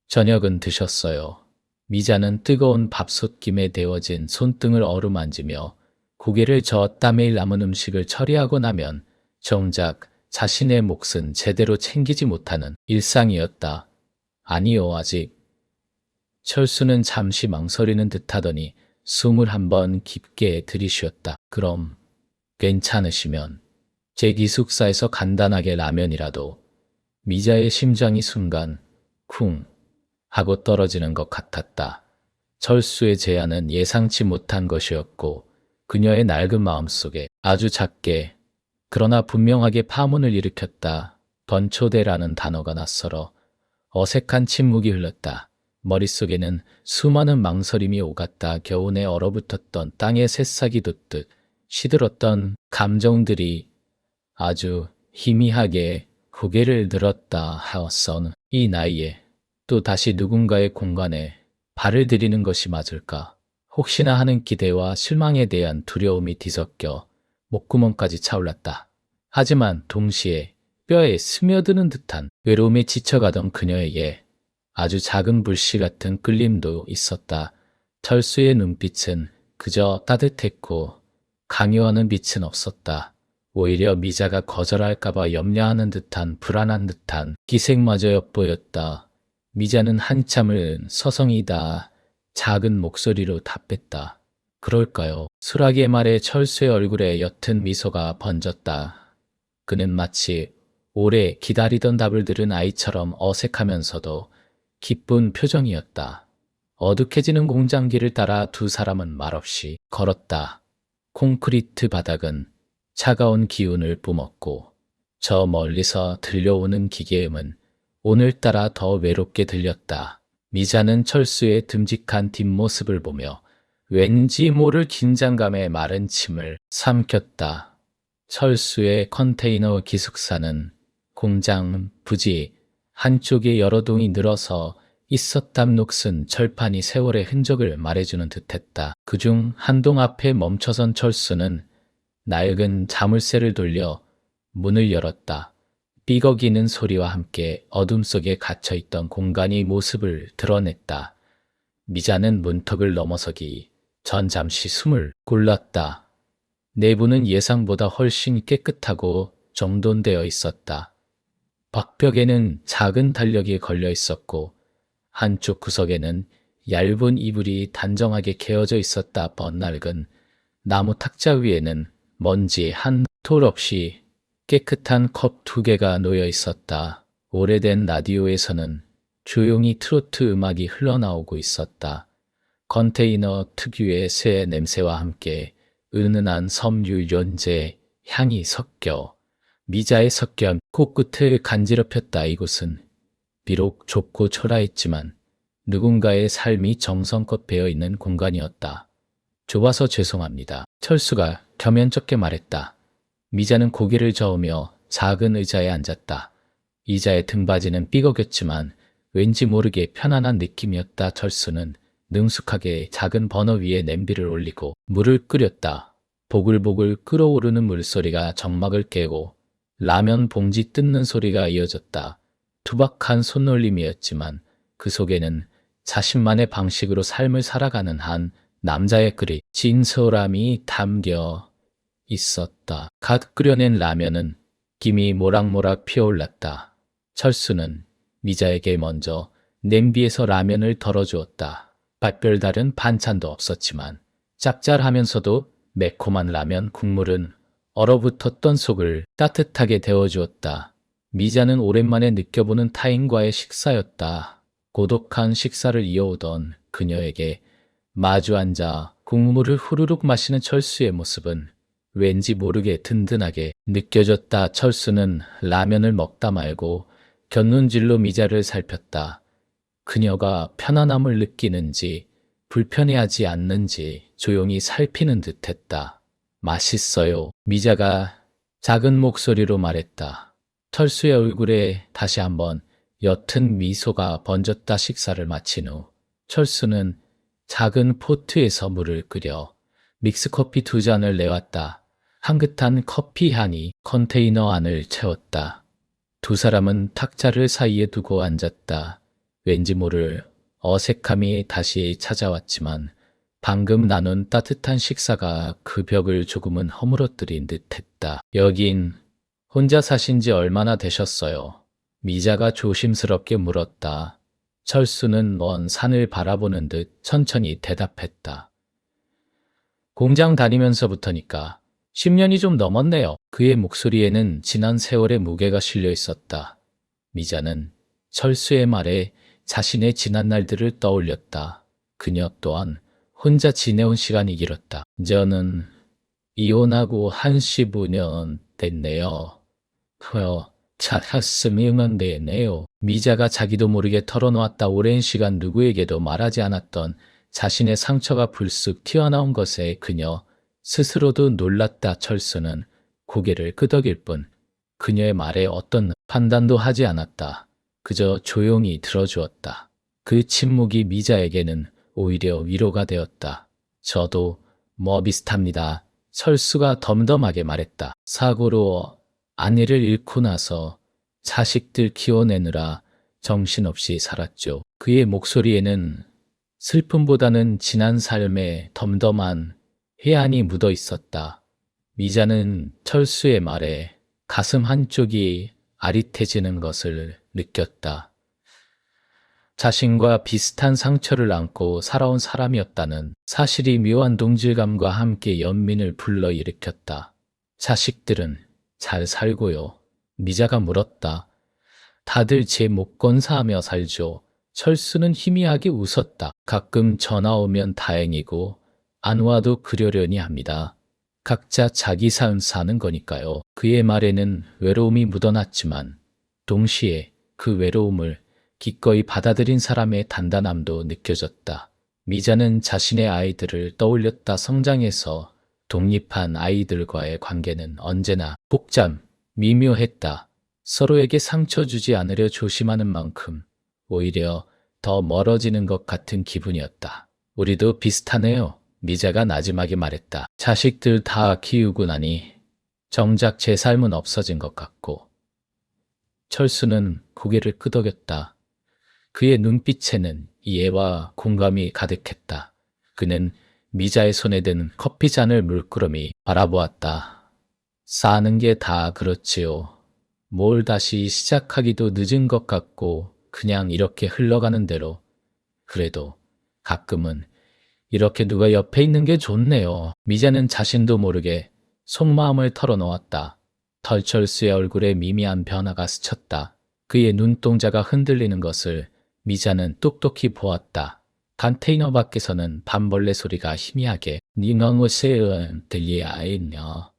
저녁은 드셨어요. 미자는 뜨거운 밥솥김에 데워진 손등을 어루만지며 고개를 저어 땀에 남은 음식을 처리하고 나면 정작 자신의 몫은 제대로 챙기지 못하는 일상이었다. 아니요, 아직. 철수는 잠시 망설이는 듯하더니 숨을 한번 깊게 들이쉬었다. 그럼 괜찮으시면 제 기숙사에서 간단하게 라면이라도. 미자의 심장이 순간 쿵 하고 떨어지는 것 같았다. 철수의 제안은 예상치 못한 것이었고 그녀의 낡은 마음속에 아주 작게 그러나 분명하게 파문을 일으켰다. 번초대라는 단어가 낯설어 어색한 침묵이 흘렀다. 머릿속에는 수많은 망설임이 오갔다. 겨우내 얼어붙었던 땅의 새싹이 돋듯 시들었던 감정들이 아주 희미하게 고개를 들었다 하였선. 이 나이에 또 다시 누군가의 공간에 발을 들이는 것이 맞을까? 혹시나 하는 기대와 실망에 대한 두려움이 뒤섞여 목구멍까지 차올랐다. 하지만 동시에 뼈에 스며드는 듯한 외로움에 지쳐가던 그녀에게 아주 작은 불씨 같은 끌림도 있었다. 철수의 눈빛은 그저 따뜻했고 강요하는 빛은 없었다. 오히려 미자가 거절할까봐 염려하는 듯한 불안한 듯한 기색마저 엿보였다. 미자는 한참을 서성이다 작은 목소리로 답했다. 그럴까요? 수라기의 말에 철수의 얼굴에 옅은 미소가 번졌다. 그는 마치 오래 기다리던 답을 들은 아이처럼 어색하면서도 기쁜 표정이었다. 어둑해지는 공장길을 따라 두 사람은 말없이 걸었다. 콘크리트 바닥은 차가운 기운을 뿜었고 저 멀리서 들려오는 기계음은 오늘따라 더 외롭게 들렸다. 미자는 철수의 듬직한 뒷모습을 보며 왠지 모를 긴장감에 마른 침을 삼켰다. 철수의 컨테이너 기숙사는 공장 부지 한쪽에 여러 동이 늘어서 있었담 녹슨 철판이 세월의 흔적을 말해주는 듯했다. 그중 한 동 앞에 멈춰선 철수는 낡은 자물쇠를 돌려 문을 열었다. 삐걱이는 소리와 함께 어둠 속에 갇혀있던 공간이 모습을 드러냈다. 미자는 문턱을 넘어서기 전 잠시 숨을 골랐다. 내부는 예상보다 훨씬 깨끗하고 정돈되어 있었다. 벽벽에는 작은 달력이 걸려 있었고 한쪽 구석에는 얇은 이불이 단정하게 개어져 있었다. 번낡은 나무 탁자 위에는 먼지 한 톨 없이 깨끗한 컵 2개가 놓여 있었다. 오래된 라디오에서는 조용히 트로트 음악이 흘러나오고 있었다. 컨테이너 특유의 새 냄새와 함께 은은한 섬유 연제 향이 섞여 미자의 석견 코끝을 간지럽혔다. 이곳은 비록 좁고 초라했지만 누군가의 삶이 정성껏 배어있는 공간이었다. 좁아서 죄송합니다. 철수가 겸연쩍게 말했다. 미자는 고개를 저으며 작은 의자에 앉았다. 의자의 등받이는 삐걱였지만 왠지 모르게 편안한 느낌이었다. 철수는 능숙하게 작은 버너 위에 냄비를 올리고 물을 끓였다. 보글보글 끓어오르는 물소리가 정막을 깨고 라면 봉지 뜯는 소리가 이어졌다. 투박한 손놀림이었지만 그 속에는 자신만의 방식으로 삶을 살아가는 한 남자의 글이 진솔함이 담겨 있었다. 갓 끓여낸 라면은 김이 모락모락 피어올랐다. 철수는 미자에게 먼저 냄비에서 라면을 덜어주었다. 별다른 반찬도 없었지만 짭짤하면서도 매콤한 라면 국물은 얼어붙었던 속을 따뜻하게 데워주었다. 미자는 오랜만에 느껴보는 타인과의 식사였다. 고독한 식사를 이어오던 그녀에게 마주 앉아 국물을 후루룩 마시는 철수의 모습은 왠지 모르게 든든하게 느껴졌다. 철수는 라면을 먹다 말고 곁눈질로 미자를 살폈다. 그녀가 편안함을 느끼는지 불편해하지 않는지 조용히 살피는 듯했다. 맛있어요. 미자가 작은 목소리로 말했다. 철수의 얼굴에 다시 한번 옅은 미소가 번졌다. 식사를 마친 후 철수는 작은 포트에서 물을 끓여 믹스커피 2잔을 내왔다. 향긋한 커피 향이 컨테이너 안을 채웠다. 두 사람은 탁자를 사이에 두고 앉았다. 왠지 모를 어색함이 다시 찾아왔지만 방금 나눈 따뜻한 식사가 그 벽을 조금은 허물어뜨린 듯했다. 여긴 혼자 사신 지 얼마나 되셨어요? 미자가 조심스럽게 물었다. 철수는 먼 산을 바라보는 듯 천천히 대답했다. 공장 다니면서부터니까 10년이 좀 넘었네요. 그의 목소리에는 지난 세월의 무게가 실려 있었다. 미자는 철수의 말에 자신의 지난 날들을 떠올렸다. 그녀 또한 혼자 지내온 시간이 길었다. 저는 이혼하고 한 15년 됐네요. 찾았으면 되네요. 미자가 자기도 모르게 털어놓았다. 오랜 시간 누구에게도 말하지 않았던 자신의 상처가 불쑥 튀어나온 것에 그녀 스스로도 놀랐다. 철수는 고개를 끄덕일 뿐 그녀의 말에 어떤 판단도 하지 않았다. 그저 조용히 들어주었다. 그 침묵이 미자에게는 오히려 위로가 되었다. 저도 비슷합니다. 철수가 덤덤하게 말했다. 사고로 아내를 잃고 나서 자식들 키워내느라 정신없이 살았죠. 그의 목소리에는 슬픔보다는 지난 삶의 덤덤한 해안이 묻어 있었다. 미자는 철수의 말에 가슴 한쪽이 아릿해지는 것을 느꼈다. 자신과 비슷한 상처를 안고 살아온 사람이었다는 사실이 묘한 동질감과 함께 연민을 불러일으켰다. 자식들은 잘 살고요. 미자가 물었다. 다들 제 목건사하며 살죠. 철수는 희미하게 웃었다. 가끔 전화 오면 다행이고 안 와도 그러려니 합니다. 각자 자기 삶 사는 거니까요. 그의 말에는 외로움이 묻어났지만 동시에 그 외로움을 기꺼이 받아들인 사람의 단단함도 느껴졌다. 미자는 자신의 아이들을 떠올렸다. 성장해서 독립한 아이들과의 관계는 언제나 미묘했다. 서로에게 상처 주지 않으려 조심하는 만큼 오히려 더 멀어지는 것 같은 기분이었다. 우리도 비슷하네요. 미자가 나지막이 말했다. 자식들 다 키우고 나니 정작 제 삶은 없어진 것 같고. 철수는 고개를 끄덕였다. 그의 눈빛에는 이해와 공감이 가득했다. 그는 미자의 손에 든 커피잔을 물끄러미 바라보았다. 사는 게 다 그렇지요. 뭘 다시 시작하기도 늦은 것 같고 그냥 이렇게 흘러가는 대로. 그래도 가끔은 이렇게 누가 옆에 있는 게 좋네요. 미자는 자신도 모르게 속마음을 털어놓았다. 털철수의 얼굴에 미미한 변화가 스쳤다. 그의 눈동자가 흔들리는 것을 미자는 똑똑히 보았다. 컨테이너 밖에서는 밤벌레 소리가 희미하게 닝엉으세은 들리아있냐.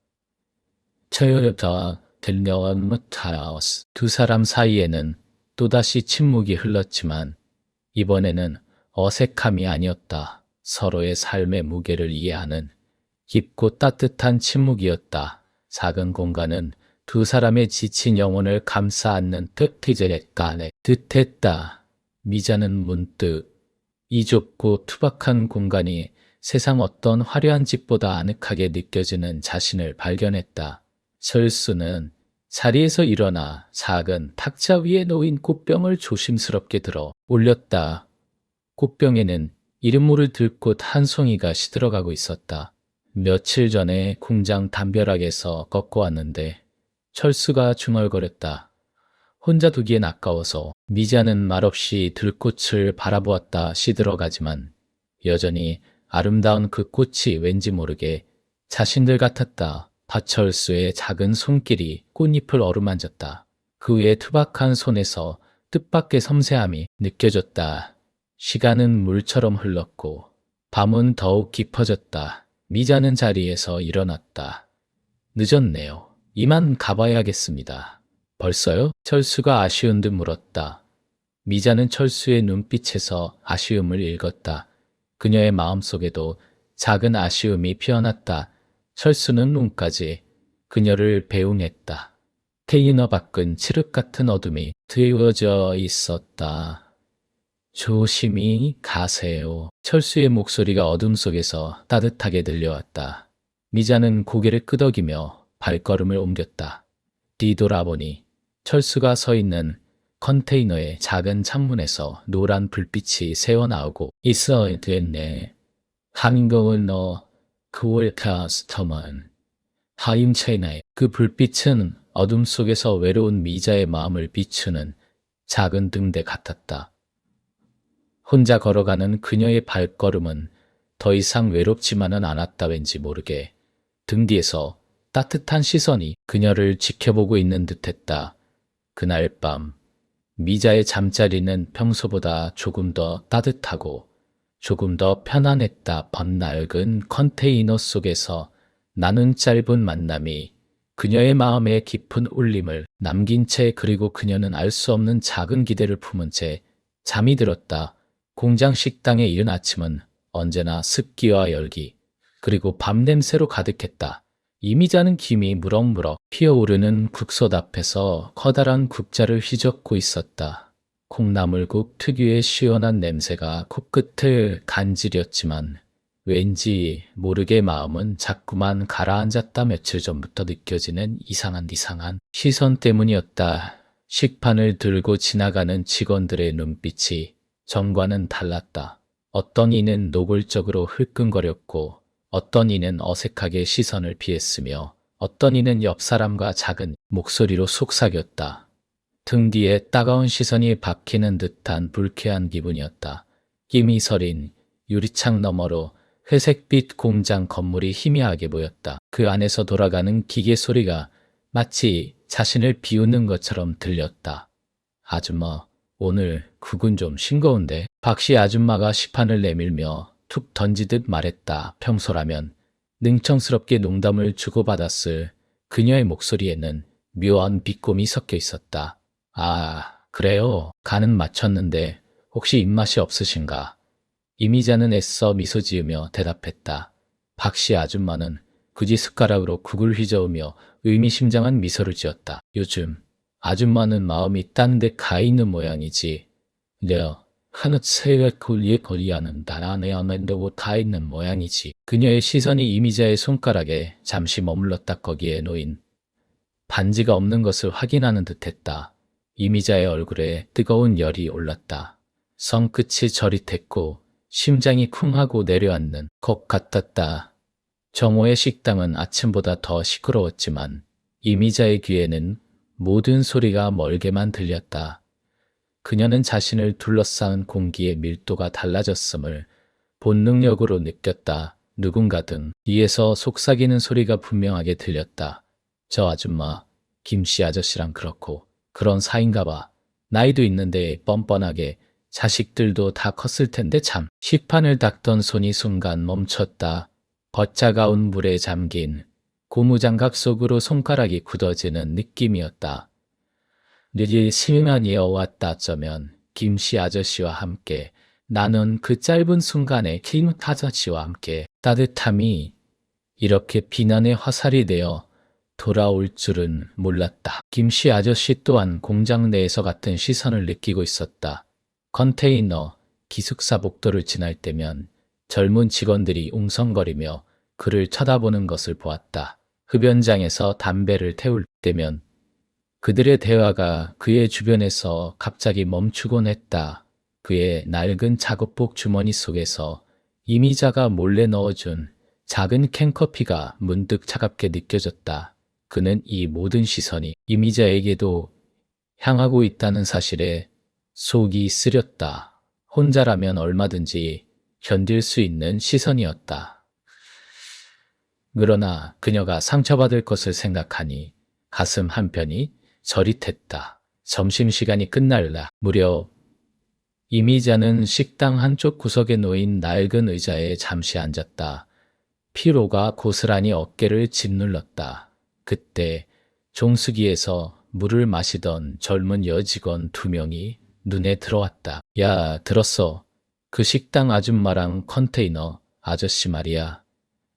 저여자 들려온 못하오스. 두 사람 사이에는 또다시 침묵이 흘렀지만 이번에는 어색함이 아니었다. 서로의 삶의 무게를 이해하는 깊고 따뜻한 침묵이었다. 작은 공간은 두 사람의 지친 영혼을 감싸 안는 듯했다. 미자는 문득 이 좁고 투박한 공간이 세상 어떤 화려한 집보다 아늑하게 느껴지는 자신을 발견했다. 철수는 자리에서 일어나 작은 탁자 위에 놓인 꽃병을 조심스럽게 들어 올렸다. 꽃병에는 이름 모를 들꽃 한 송이가 시들어가고 있었다. 며칠 전에 공장 담벼락에서 꺾어 왔는데 철수가 중얼거렸다. 혼자 두기엔 아까워서. 미자는 말없이 들꽃을 바라보았다. 시들어가지만 여전히 아름다운 그 꽃이 왠지 모르게 자신들 같았다. 박철수의 작은 손길이 꽃잎을 어루만졌다. 그의 투박한 손에서 뜻밖의 섬세함이 느껴졌다. 시간은 물처럼 흘렀고 밤은 더욱 깊어졌다. 미자는 자리에서 일어났다. 늦었네요. 이만 가봐야겠습니다. 벌써요? 철수가 아쉬운 듯 물었다. 미자는 철수의 눈빛에서 아쉬움을 읽었다. 그녀의 마음속에도 작은 아쉬움이 피어났다. 철수는 눈까지 그녀를 배웅했다. 테이너 밖은 칠흑 같은 어둠이 드리워져 있었다. 조심히 가세요. 철수의 목소리가 어둠 속에서 따뜻하게 들려왔다. 미자는 고개를 끄덕이며 발걸음을 옮겼다. 뒤돌아보니 철수가 서 있는 컨테이너의 작은 창문에서 노란 불빛이 새어나오고 있어야 됐네. 한국은 너 그월 카스터만 하임체네. 그 불빛은 어둠 속에서 외로운 미자의 마음을 비추는 작은 등대 같았다. 혼자 걸어가는 그녀의 발걸음은 더 이상 외롭지만은 않았다. 왠지 모르게 등 뒤에서 따뜻한 시선이 그녀를 지켜보고 있는 듯했다. 그날 밤 미자의 잠자리는 평소보다 조금 더 따뜻하고 조금 더 편안했다. 밤낡은 컨테이너 속에서 나눈 짧은 만남이 그녀의 마음에 깊은 울림을 남긴 채 그리고 그녀는 알 수 없는 작은 기대를 품은 채 잠이 들었다. 공장 식당의 이른 아침은 언제나 습기와 열기 그리고 밤 냄새로 가득했다. 이미자는 김이 무럭무럭 피어오르는 국솥 앞에서 커다란 국자를 휘젓고 있었다. 콩나물국 특유의 시원한 냄새가 코끝을 간지렸지만 왠지 모르게 마음은 자꾸만 가라앉았다. 며칠 전부터 느껴지는 이상한 시선 때문이었다. 식판을 들고 지나가는 직원들의 눈빛이 전과는 달랐다. 어떤 이는 노골적으로 흘끔거렸고 어떤 이는 어색하게 시선을 피했으며 어떤 이는 옆 사람과 작은 목소리로 속삭였다. 등 뒤에 따가운 시선이 박히는 듯한 불쾌한 기분이었다. 끼미 서린 유리창 너머로 회색빛 공장 건물이 희미하게 보였다. 그 안에서 돌아가는 기계 소리가 마치 자신을 비웃는 것처럼 들렸다. 아줌마, 오늘 국은 좀 싱거운데? 박씨 아줌마가 시판을 내밀며 툭 던지듯 말했다. 평소라면 능청스럽게 농담을 주고받았을 그녀의 목소리에는 묘한 비꼼이 섞여 있었다. 아, 그래요. 간은 맞췄는데 혹시 입맛이 없으신가? 이미자는 애써 미소 지으며 대답했다. 박씨 아줌마는 굳이 숟가락으로 국을 휘저으며 의미심장한 미소를 지었다. 요즘 아줌마는 마음이 딴 데 가 있는 모양이지. 내가 하늘새가 거리하는 나란히 안는다고 가 있는 모양이지. 그녀의 시선이 이미자의 손가락에 잠시 머물렀다. 거기에 놓인 반지가 없는 것을 확인하는 듯했다. 이미자의 얼굴에 뜨거운 열이 올랐다. 손끝이 저릿했고 심장이 쿵 하고 내려앉는 것 같았다. 정오의 식당은 아침보다 더 시끄러웠지만 이미자의 귀에는 모든 소리가 멀게만 들렸다. 그녀는 자신을 둘러싸은 공기의 밀도가 달라졌음을 본능력으로 느꼈다. 누군가든 뒤에서 속삭이는 소리가 분명하게 들렸다. 저 아줌마, 김씨 아저씨랑 그렇고 그런 사이인가 봐. 나이도 있는데 뻔뻔하게 자식들도 다 컸을 텐데 참. 식판을 닦던 손이 순간 멈췄다. 벗차가운 물에 잠긴 고무장갑 속으로 손가락이 굳어지는 느낌이었다. 늦이 시간이 왔다 어쩌면 김씨 아저씨와 함께 나는 그 짧은 순간에 김 아저씨와 함께 따뜻함이 이렇게 비난의 화살이 되어 돌아올 줄은 몰랐다. 김씨 아저씨 또한 공장 내에서 같은 시선을 느끼고 있었다. 컨테이너 기숙사 복도를 지날 때면 젊은 직원들이 웅성거리며 그를 쳐다보는 것을 보았다. 흡연장에서 담배를 태울 때면 그들의 대화가 그의 주변에서 갑자기 멈추곤 했다. 그의 낡은 작업복 주머니 속에서 이미자가 몰래 넣어준 작은 캔커피가 문득 차갑게 느껴졌다. 그는 이 모든 시선이 이미자에게도 향하고 있다는 사실에 속이 쓰렸다. 혼자라면 얼마든지 견딜 수 있는 시선이었다. 그러나 그녀가 상처받을 것을 생각하니 가슴 한편이 저릿했다. 점심시간이 끝날라 무렵 이미자는 식당 한쪽 구석에 놓인 낡은 의자에 잠시 앉았다. 피로가 고스란히 어깨를 짓눌렀다. 그때 종수기에서 물을 마시던 젊은 여직원 2명이 눈에 들어왔다. 야, 들었어. 그 식당 아줌마랑 컨테이너 아저씨 말이야.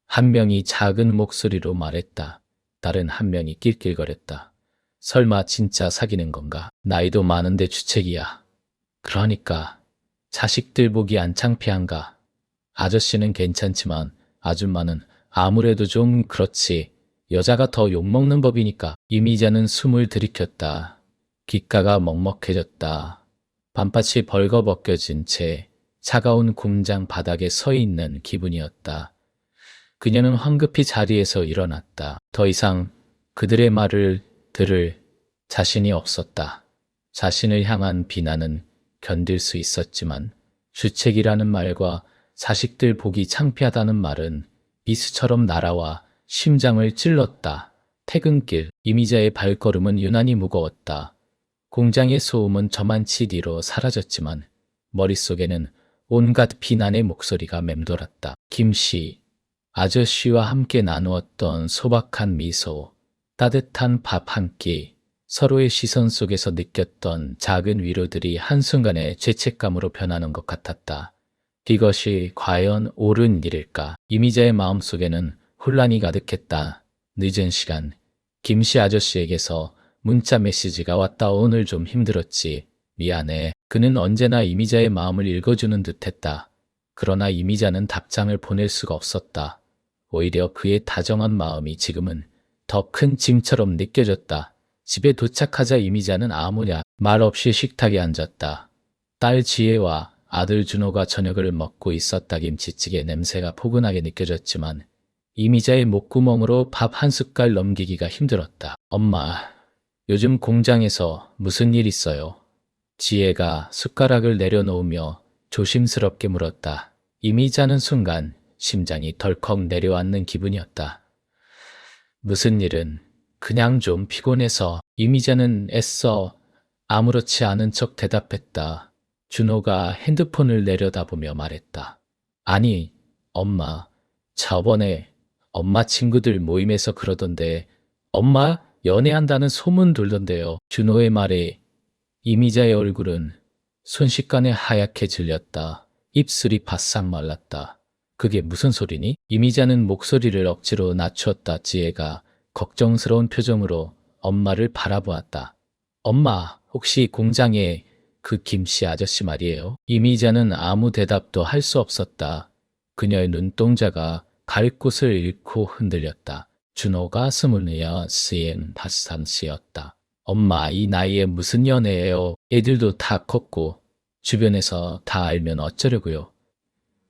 한 명이 작은 목소리로 말했다. 다른 한 명이 낄낄거렸다. 설마 진짜 사귀는 건가? 나이도 많은데 주책이야. 그러니까 자식들 보기 안 창피한가? 아저씨는 괜찮지만 아줌마는 아무래도 좀 그렇지. 여자가 더 욕먹는 법이니까. 이미자는 숨을 들이켰다. 귓가가 먹먹해졌다. 반팔이 벌거벗겨진 채 차가운 공장 바닥에 서 있는 기분이었다. 그녀는 황급히 자리에서 일어났다. 더 이상 그들의 말을 들을 자신이 없었다. 자신을 향한 비난은 견딜 수 있었지만 주책이라는 말과 자식들 보기 창피하다는 말은 비수처럼 날아와 심장을 찔렀다. 퇴근길 이미자의 발걸음은 유난히 무거웠다. 공장의 소음은 저만치 뒤로 사라졌지만 머릿속에는 온갖 비난의 목소리가 맴돌았다. 김씨, 아저씨와 함께 나누었던 소박한 미소, 따뜻한 밥 한 끼, 서로의 시선 속에서 느꼈던 작은 위로들이 한순간에 죄책감으로 변하는 것 같았다. 이것이 과연 옳은 일일까? 이미자의 마음속에는 혼란이 가득했다. 늦은 시간, 김씨 아저씨에게서 문자 메시지가 왔다. 오늘 좀 힘들었지. 미안해. 그는 언제나 이미자의 마음을 읽어주는 듯했다. 그러나 이미자는 답장을 보낼 수가 없었다. 오히려 그의 다정한 마음이 지금은 더 큰 짐처럼 느껴졌다. 집에 도착하자 이미자는 아무냐 말 없이 식탁에 앉았다. 딸 지혜와 아들 준호가 저녁을 먹고 있었다. 김치찌개 냄새가 포근하게 느껴졌지만 이미자의 목구멍으로 밥 한 숟갈 넘기기가 힘들었다. 엄마, 요즘 공장에서 무슨 일 있어요? 지혜가 숟가락을 내려놓으며 조심스럽게 물었다. 이미자는 순간 심장이 덜컥 내려앉는 기분이었다. 무슨 일은 그냥 좀 피곤해서. 이미자는 애써 아무렇지 않은 척 대답했다. 준호가 핸드폰을 내려다보며 말했다. 아니, 엄마, 저번에 엄마 친구들 모임에서 그러던데 엄마 연애한다는 소문 돌던데요. 준호의 말에 이미자의 얼굴은 순식간에 하얗게 질렸다. 입술이 바싹 말랐다. 그게 무슨 소리니? 이미자는 목소리를 억지로 낮추었다. 지혜가 걱정스러운 표정으로 엄마를 바라보았다. 엄마, 혹시 공장에 그 김씨 아저씨 말이에요? 이미자는 아무 대답도 할 수 없었다. 그녀의 눈동자가 갈 곳을 잃고 흔들렸다. 준호가 스물여 시엔 닷삼씨였다. 엄마, 이 나이에 무슨 연애예요? 애들도 다 컸고 주변에서 다 알면 어쩌려고요?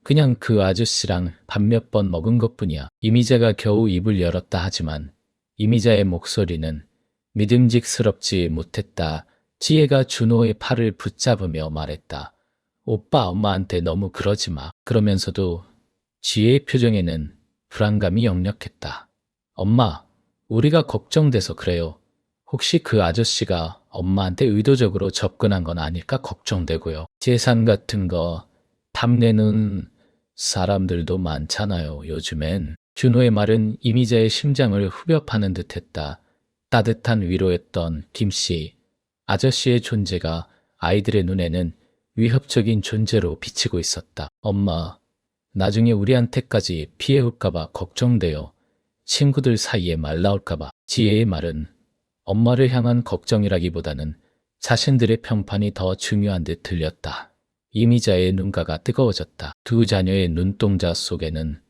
그냥 그 아저씨랑 밥 몇 번 먹은 것뿐이야. 이미자가 겨우 입을 열었다 하지만 이미자의 목소리는 믿음직스럽지 못했다. 지혜가 준호의 팔을 붙잡으며 말했다. 오빠, 엄마한테 너무 그러지 마. 그러면서도 지혜의 표정에는 불안감이 역력했다. 엄마, 우리가 걱정돼서 그래요. 혹시 그 아저씨가 엄마한테 의도적으로 접근한 건 아닐까 걱정되고요. 재산 같은 거 탐내는 사람들도 많잖아요, 요즘엔. 준호의 말은 이미자의 심장을 후벼 파는 듯했다. 따뜻한 위로였던 김씨, 아저씨의 존재가 아이들의 눈에는 위협적인 존재로 비치고 있었다. 엄마, 나중에 우리한테까지 피해 올까봐 걱정돼요. 친구들 사이에 말 나올까봐. 지혜의 말은 엄마를 향한 걱정이라기보다는 자신들의 평판이 더 중요한 듯 들렸다. 이미자의 눈가가 뜨거워졌다. 두 자녀의 눈동자 속에는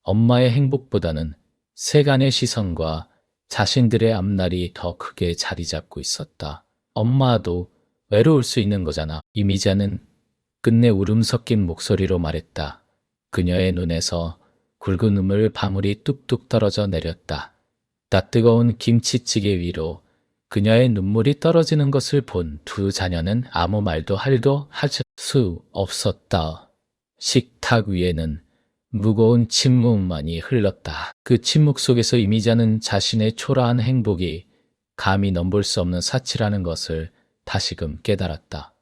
엄마의 행복보다는 세간의 시선과 자신들의 앞날이 더 크게 자리 잡고 있었다. 엄마도 외로울 수 있는 거잖아. 이미자는 끝내 울음 섞인 목소리로 말했다. 그녀의 눈에서 굵은 눈물 방울이 뚝뚝 떨어져 내렸다. 따뜨거운 김치찌개 위로 그녀의 눈물이 떨어지는 것을 본 두 자녀는 아무 말도 할도 할 수 없었다. 식탁 위에는 무거운 침묵만이 흘렀다. 그 침묵 속에서 이미자는 자신의 초라한 행복이 감히 넘볼 수 없는 사치라는 것을 다시금 깨달았다.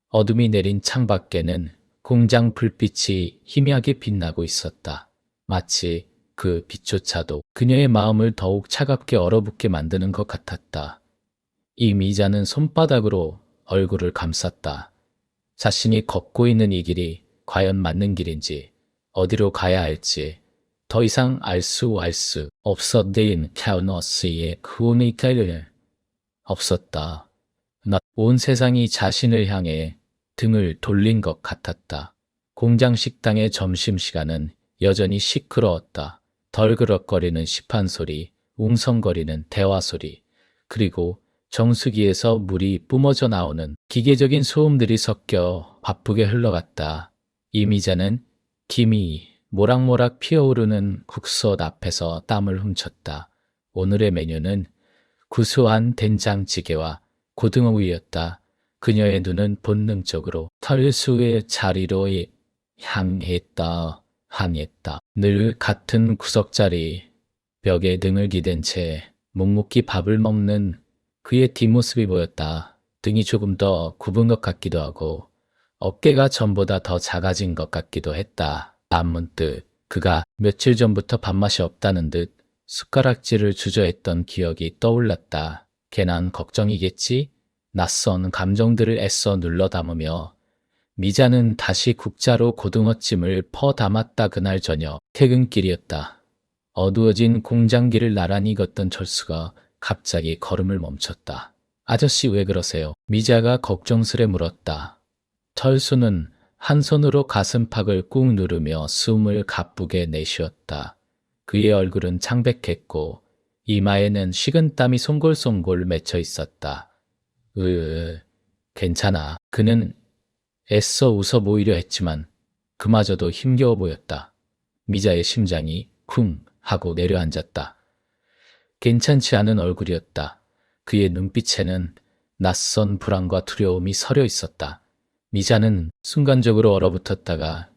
어둠이 내린 창밖에는 공장 불빛이 희미하게 빛나고 있었다. 마치 그 빛조차도 그녀의 마음을 더욱 차갑게 얼어붙게 만드는 것 같았다. 이미자는 손바닥으로 얼굴을 감쌌다. 자신이 걷고 있는 이 길이 과연 맞는 길인지, 어디로 가야 할지 더 이상 알 수 없었던 카우너스의 그우니까를 없었다. 온 세상이 자신을 향해 등을 돌린 것 같았다. 공장 식당의 점심시간은 여전히 시끄러웠다. 덜그럭거리는 시판 소리, 웅성거리는 대화 소리, 그리고 정수기에서 물이 뿜어져 나오는 기계적인 소음들이 섞여 바쁘게 흘러갔다. 이미자는 김이 모락모락 피어오르는 국솥 앞에서 땀을 훔쳤다. 오늘의 메뉴는 구수한 된장찌개와 고등어구이였다. 그녀의 눈은 본능적으로 털수의 자리로 향했다. 늘 같은 구석자리, 벽에 등을 기댄 채 묵묵히 밥을 먹는 그의 뒷모습이 보였다. 등이 조금 더 굽은 것 같기도 하고 어깨가 전보다 더 작아진 것 같기도 했다. 문득 그가 며칠 전부터 밥맛이 없다는 듯 숟가락질을 주저했던 기억이 떠올랐다. 괜한 걱정이겠지? 낯선 감정들을 애써 눌러 담으며 미자는 다시 국자로 고등어찜을 퍼 담았다. 그날 저녁 퇴근길이었다. 어두워진 공장길을 나란히 걷던 철수가 갑자기 걸음을 멈췄다. 아저씨 왜 그러세요? 미자가 걱정스레 물었다. 철수는 한 손으로 가슴팍을 꾹 누르며 숨을 가쁘게 내쉬었다. 그의 얼굴은 창백했고 이마에는 식은땀이 송골송골 맺혀 있었다. 괜찮아. 그는 애써 웃어 보이려 했지만 그마저도 힘겨워 보였다. 미자의 심장이 쿵 하고 내려앉았다. 괜찮지 않은 얼굴이었다. 그의 눈빛에는 낯선 불안과 두려움이 서려 있었다. 미자는 순간적으로 얼어붙었다가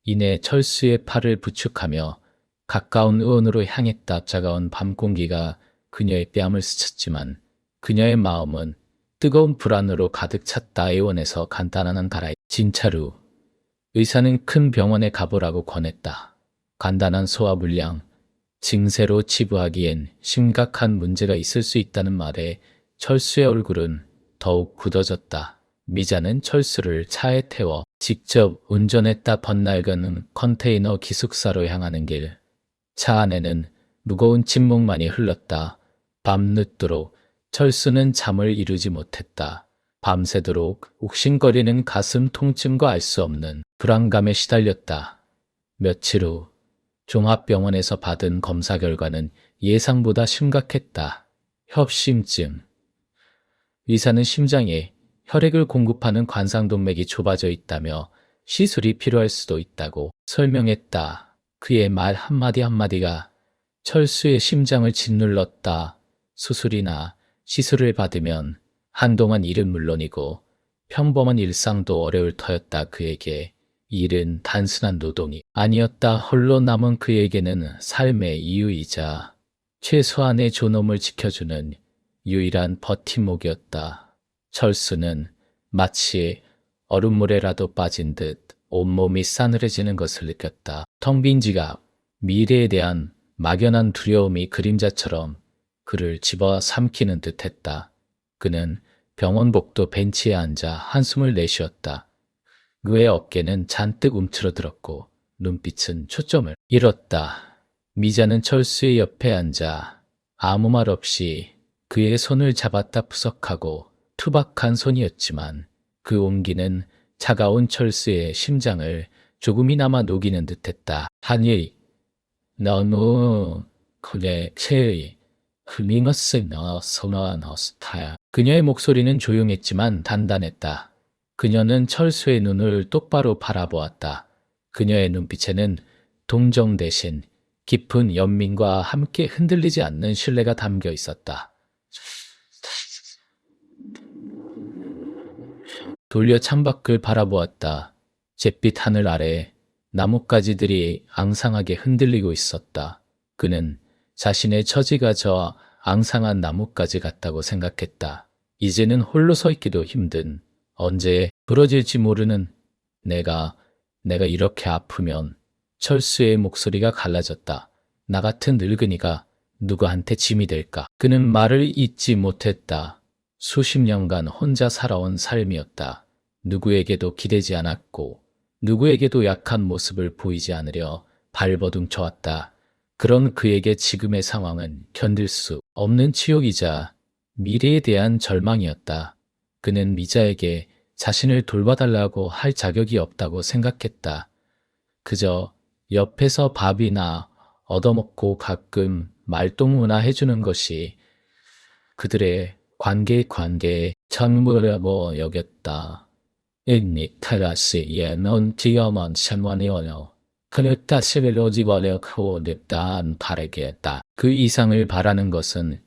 이내 철수의 팔을 부축하며 가까운 의원으로 향했다. 차가운 밤 공기가 그녀의 뺨을 스쳤지만 그녀의 마음은 뜨거운 불안으로 가득 찼다. 의원에서 간단한 가라이. 진찰 후 의사는 큰 병원에 가보라고 권했다. 간단한 소화 불량, 증세로 치부하기엔 심각한 문제가 있을 수 있다는 말에 철수의 얼굴은 더욱 굳어졌다. 미자는 철수를 차에 태워 직접 운전했다. 번낡은 컨테이너 기숙사로 향하는 길. 차 안에는 무거운 침묵만이 흘렀다. 밤늦도록 철수는 잠을 이루지 못했다. 밤새도록 욱신거리는 가슴 통증과 알 수 없는 불안감에 시달렸다. 며칠 후 종합병원에서 받은 검사 결과는 예상보다 심각했다. 협심증. 의사는 심장에 혈액을 공급하는 관상동맥이 좁아져 있다며 시술이 필요할 수도 있다고 설명했다. 그의 말 한마디 한마디가 철수의 심장을 짓눌렀다. 수술이나 시술을 받으면 한동안 일은 물론이고 평범한 일상도 어려울 터였다. 그에게 일은 단순한 노동이 아니었다. 홀로 남은 그에게는 삶의 이유이자 최소한의 존엄을 지켜주는 유일한 버팀목이었다. 철수는 마치 얼음물에라도 빠진 듯 온몸이 싸늘해지는 것을 느꼈다. 텅 빈 지갑, 미래에 대한 막연한 두려움이 그림자처럼 그를 집어삼키는 듯했다. 그는 병원 복도 벤치에 앉아 한숨을 내쉬었다. 그의 어깨는 잔뜩 움츠러들었고 눈빛은 초점을 잃었다. 미자는 철수의 옆에 앉아 아무 말 없이 그의 손을 잡았다. 푸석하고 투박한 손이었지만 그 온기는 차가운 철수의 심장을 조금이나마 녹이는 듯했다. 한일 너무 그래 그녀의 목소리는 조용했지만 단단했다. 그녀는 철수의 눈을 똑바로 바라보았다. 그녀의 눈빛에는 동정 대신 깊은 연민과 함께 흔들리지 않는 신뢰가 담겨 있었다. 돌려 창밖을 바라보았다. 잿빛 하늘 아래 나뭇가지들이 앙상하게 흔들리고 있었다. 그는 자신의 처지가 저 앙상한 나뭇가지 같다고 생각했다. 이제는 홀로 서 있기도 힘든, 언제 부러질지 모르는 내가 이렇게 아프면. 철수의 목소리가 갈라졌다. 나 같은 늙은이가 누구한테 짐이 될까? 그는 말을 잇지 못했다. 수십 년간 혼자 살아온 삶이었다. 누구에게도 기대지 않았고 누구에게도 약한 모습을 보이지 않으려 발버둥쳐왔다. 그런 그에게 지금의 상황은 견딜 수 없는 치욕이자 미래에 대한 절망이었다. 그는 미자에게 자신을 돌봐달라고 할 자격이 없다고 생각했다. 그저 옆에서 밥이나 얻어먹고 가끔 말동무나 해주는 것이 그들의 관계의 전부라고 여겼다. 인니 타라시에 넌 디어먼 션원이어요. 그를 다시를 오지버려고 냅다안 바라겠다. 그 이상을 바라는 것은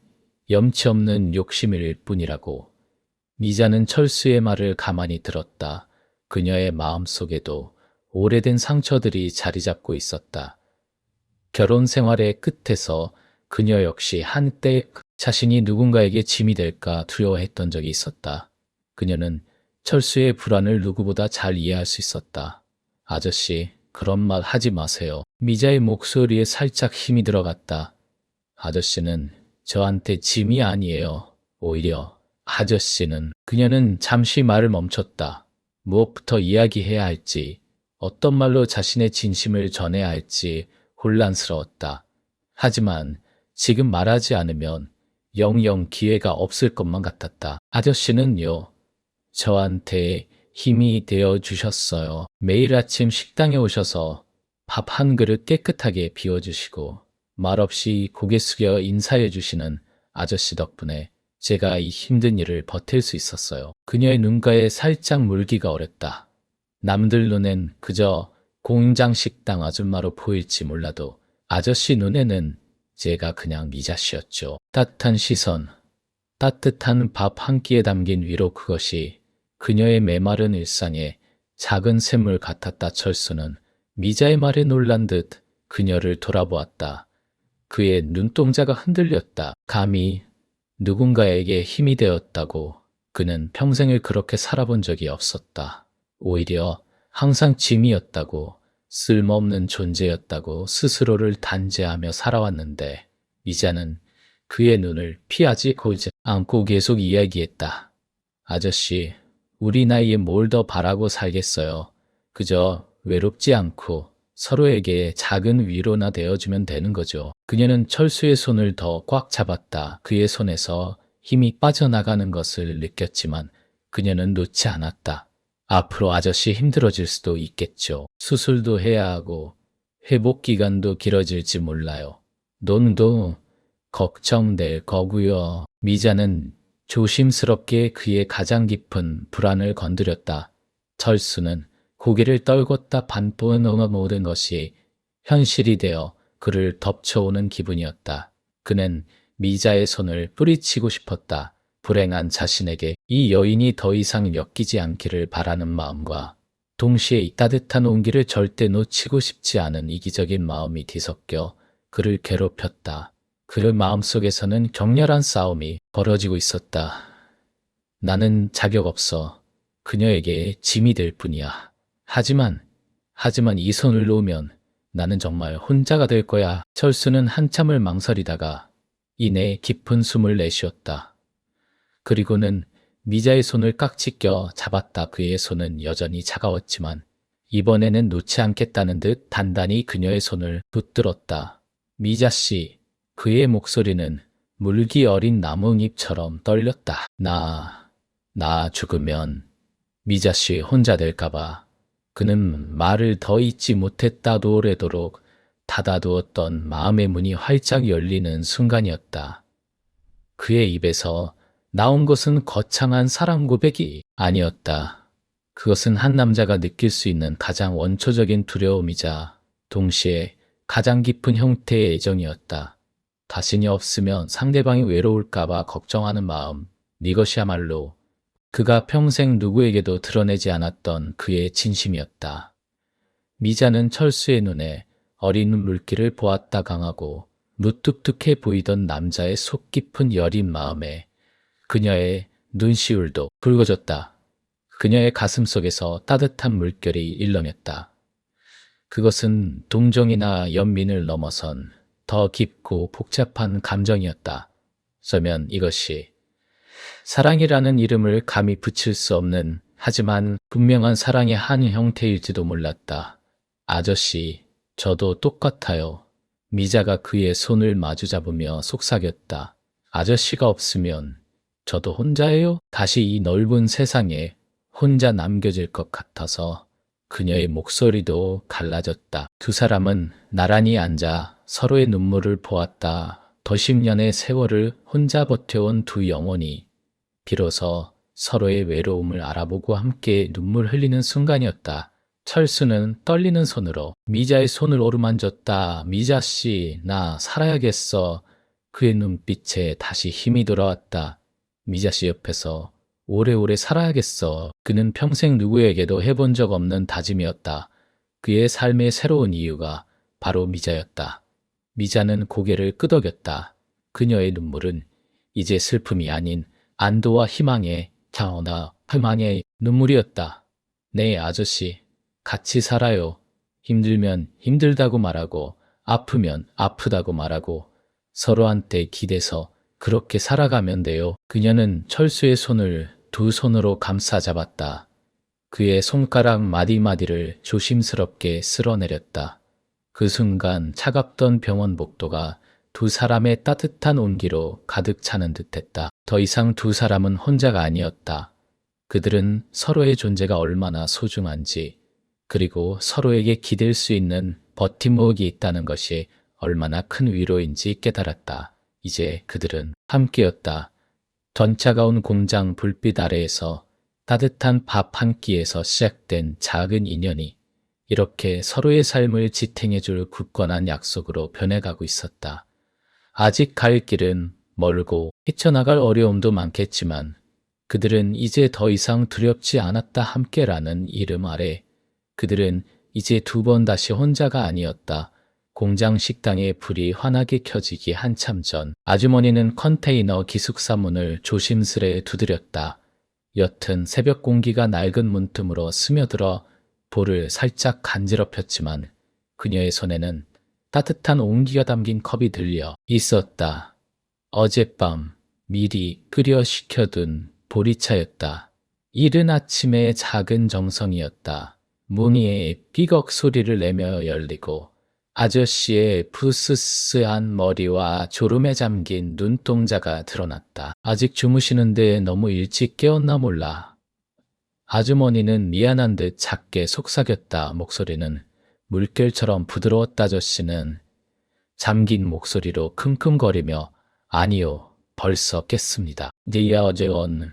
염치 없는 욕심일 뿐이라고. 미자는 철수의 말을 가만히 들었다. 그녀의 마음속에도 오래된 상처들이 자리 잡고 있었다. 결혼 생활의 끝에서 그녀 역시 한때 자신이 누군가에게 짐이 될까 두려워했던 적이 있었다. 그녀는 철수의 불안을 누구보다 잘 이해할 수 있었다. 아저씨, 그런 말 하지 마세요. 미자의 목소리에 살짝 힘이 들어갔다. 아저씨는 저한테 짐이 아니에요. 오히려 아저씨는. 그녀는 잠시 말을 멈췄다. 무엇부터 이야기해야 할지, 어떤 말로 자신의 진심을 전해야 할지 혼란스러웠다. 하지만 지금 말하지 않으면 영영 기회가 없을 것만 같았다. 아저씨는요, 저한테 힘이 되어 주셨어요. 매일 아침 식당에 오셔서 밥 한 그릇 깨끗하게 비워주시고 말없이 고개 숙여 인사해 주시는 아저씨 덕분에 제가 이 힘든 일을 버틸 수 있었어요. 그녀의 눈가에 살짝 물기가 어렸다. 남들 눈엔 그저 공장 식당 아줌마로 보일지 몰라도 아저씨 눈에는 제가 그냥 미자씨였죠. 따뜻한 시선, 따뜻한 밥 한 끼에 담긴 위로, 그것이 그녀의 메마른 일상에 작은 샘물 같았다. 철수는 미자의 말에 놀란 듯 그녀를 돌아보았다. 그의 눈동자가 흔들렸다. 감히 누군가에게 힘이 되었다고. 그는 평생을 그렇게 살아본 적이 없었다. 오히려 항상 짐이었다고, 쓸모없는 존재였다고 스스로를 단죄하며 살아왔는데 미자는 그의 눈을 피하지 않고 계속 이야기했다. 아저씨, 우리 나이에 뭘 더 바라고 살겠어요. 그저 외롭지 않고 서로에게 작은 위로나 되어주면 되는 거죠. 그녀는 철수의 손을 더 꽉 잡았다. 그의 손에서 힘이 빠져나가는 것을 느꼈지만 그녀는 놓지 않았다. 앞으로 아저씨 힘들어질 수도 있겠죠. 수술도 해야 하고 회복 기간도 길어질지 몰라요. 돈도 걱정될 거고요. 미자는 조심스럽게 그의 가장 깊은 불안을 건드렸다. 철수는 고개를 떨궜다. 반포는 모든 것이 현실이 되어 그를 덮쳐오는 기분이었다. 그는 미자의 손을 뿌리치고 싶었다. 불행한 자신에게 이 여인이 더 이상 엮이지 않기를 바라는 마음과 동시에 이 따뜻한 온기를 절대 놓치고 싶지 않은 이기적인 마음이 뒤섞여 그를 괴롭혔다. 그의 마음속에서는 격렬한 싸움이 벌어지고 있었다. 나는 자격 없어. 그녀에게 짐이 될 뿐이야. 하지만 이 손을 놓으면 나는 정말 혼자가 될 거야. 철수는 한참을 망설이다가 이내 깊은 숨을 내쉬었다. 그리고는 미자의 손을 깍지 껴 잡았다. 그의 손은 여전히 차가웠지만 이번에는 놓지 않겠다는 듯 단단히 그녀의 손을 붙들었다. 미자씨, 그의 목소리는 물기 어린 나뭇잎처럼 떨렸다. 나 죽으면 미자씨 혼자 될까봐. 그는 말을 더 잇지 못했다도 오래도록 닫아두었던 마음의 문이 활짝 열리는 순간이었다. 그의 입에서 나온 것은 거창한 사랑 고백이 아니었다. 그것은 한 남자가 느낄 수 있는 가장 원초적인 두려움이자 동시에 가장 깊은 형태의 애정이었다. 자신이 없으면 상대방이 외로울까봐 걱정하는 마음, 이것이야말로 그가 평생 누구에게도 드러내지 않았던 그의 진심이었다. 미자는 철수의 눈에 어린 물기를 보았다. 강하고 무뚝뚝해 보이던 남자의 속 깊은 여린 마음에 그녀의 눈시울도 붉어졌다. 그녀의 가슴 속에서 따뜻한 물결이 일렁였다. 그것은 동정이나 연민을 넘어선 더 깊고 복잡한 감정이었다. 어쩌면 이것이 사랑이라는 이름을 감히 붙일 수 없는, 하지만 분명한 사랑의 한 형태일지도 몰랐다. 아저씨, 저도 똑같아요. 미자가 그의 손을 마주 잡으며 속삭였다. 아저씨가 없으면 저도 혼자예요? 다시 이 넓은 세상에 혼자 남겨질 것 같아서. 그녀의 목소리도 갈라졌다. 두 사람은 나란히 앉아 서로의 눈물을 보았다. 더 10년의 세월을 혼자 버텨온 두 영혼이 비로소 서로의 외로움을 알아보고 함께 눈물 흘리는 순간이었다. 철수는 떨리는 손으로 미자의 손을 어루만졌다. 미자씨, 나 살아야겠어. 그의 눈빛에 다시 힘이 돌아왔다. 미자씨 옆에서 오래오래 살아야겠어. 그는 평생 누구에게도 해본 적 없는 다짐이었다. 그의 삶의 새로운 이유가 바로 미자였다. 미자는 고개를 끄덕였다. 그녀의 눈물은 이제 슬픔이 아닌 안도와 희망의, 자원과 희망의 눈물이었다. 네, 아저씨. 같이 살아요. 힘들면 힘들다고 말하고, 아프면 아프다고 말하고, 서로한테 기대서 그렇게 살아가면 돼요. 그녀는 철수의 손을 두 손으로 감싸 잡았다. 그의 손가락 마디마디를 조심스럽게 쓸어내렸다. 그 순간 차갑던 병원 복도가 두 사람의 따뜻한 온기로 가득 차는 듯했다. 더 이상 두 사람은 혼자가 아니었다. 그들은 서로의 존재가 얼마나 소중한지, 그리고 서로에게 기댈 수 있는 버팀목이 있다는 것이 얼마나 큰 위로인지 깨달았다. 이제 그들은 함께였다. 전 차가운 공장 불빛 아래에서 따뜻한 밥 한 끼에서 시작된 작은 인연이 이렇게 서로의 삶을 지탱해줄 굳건한 약속으로 변해가고 있었다. 아직 갈 길은 멀고 헤쳐나갈 어려움도 많겠지만 그들은 이제 더 이상 두렵지 않았다. 함께라는 이름 아래 그들은 이제 두 번 다시 혼자가 아니었다. 공장 식당의 불이 환하게 켜지기 한참 전 아주머니는 컨테이너 기숙사 문을 조심스레 두드렸다. 옅은 새벽 공기가 낡은 문틈으로 스며들어 볼을 살짝 간지럽혔지만 그녀의 손에는 따뜻한 온기가 담긴 컵이 들려 있었다. 어젯밤 미리 끓여 식혀둔 보리차였다. 이른 아침의 작은 정성이었다. 문이 삐걱 소리를 내며 열리고 아저씨의 푸스스한 머리와 졸음에 잠긴 눈동자가 드러났다. 아직 주무시는데 너무 일찍 깨웠나 몰라. 아주머니는 미안한 듯 작게 속삭였다. 목소리는 물결처럼 부드러웠다. 아저씨는 잠긴 목소리로 킁킁거리며 아니요, 벌써 깼습니다. 니야 어제 온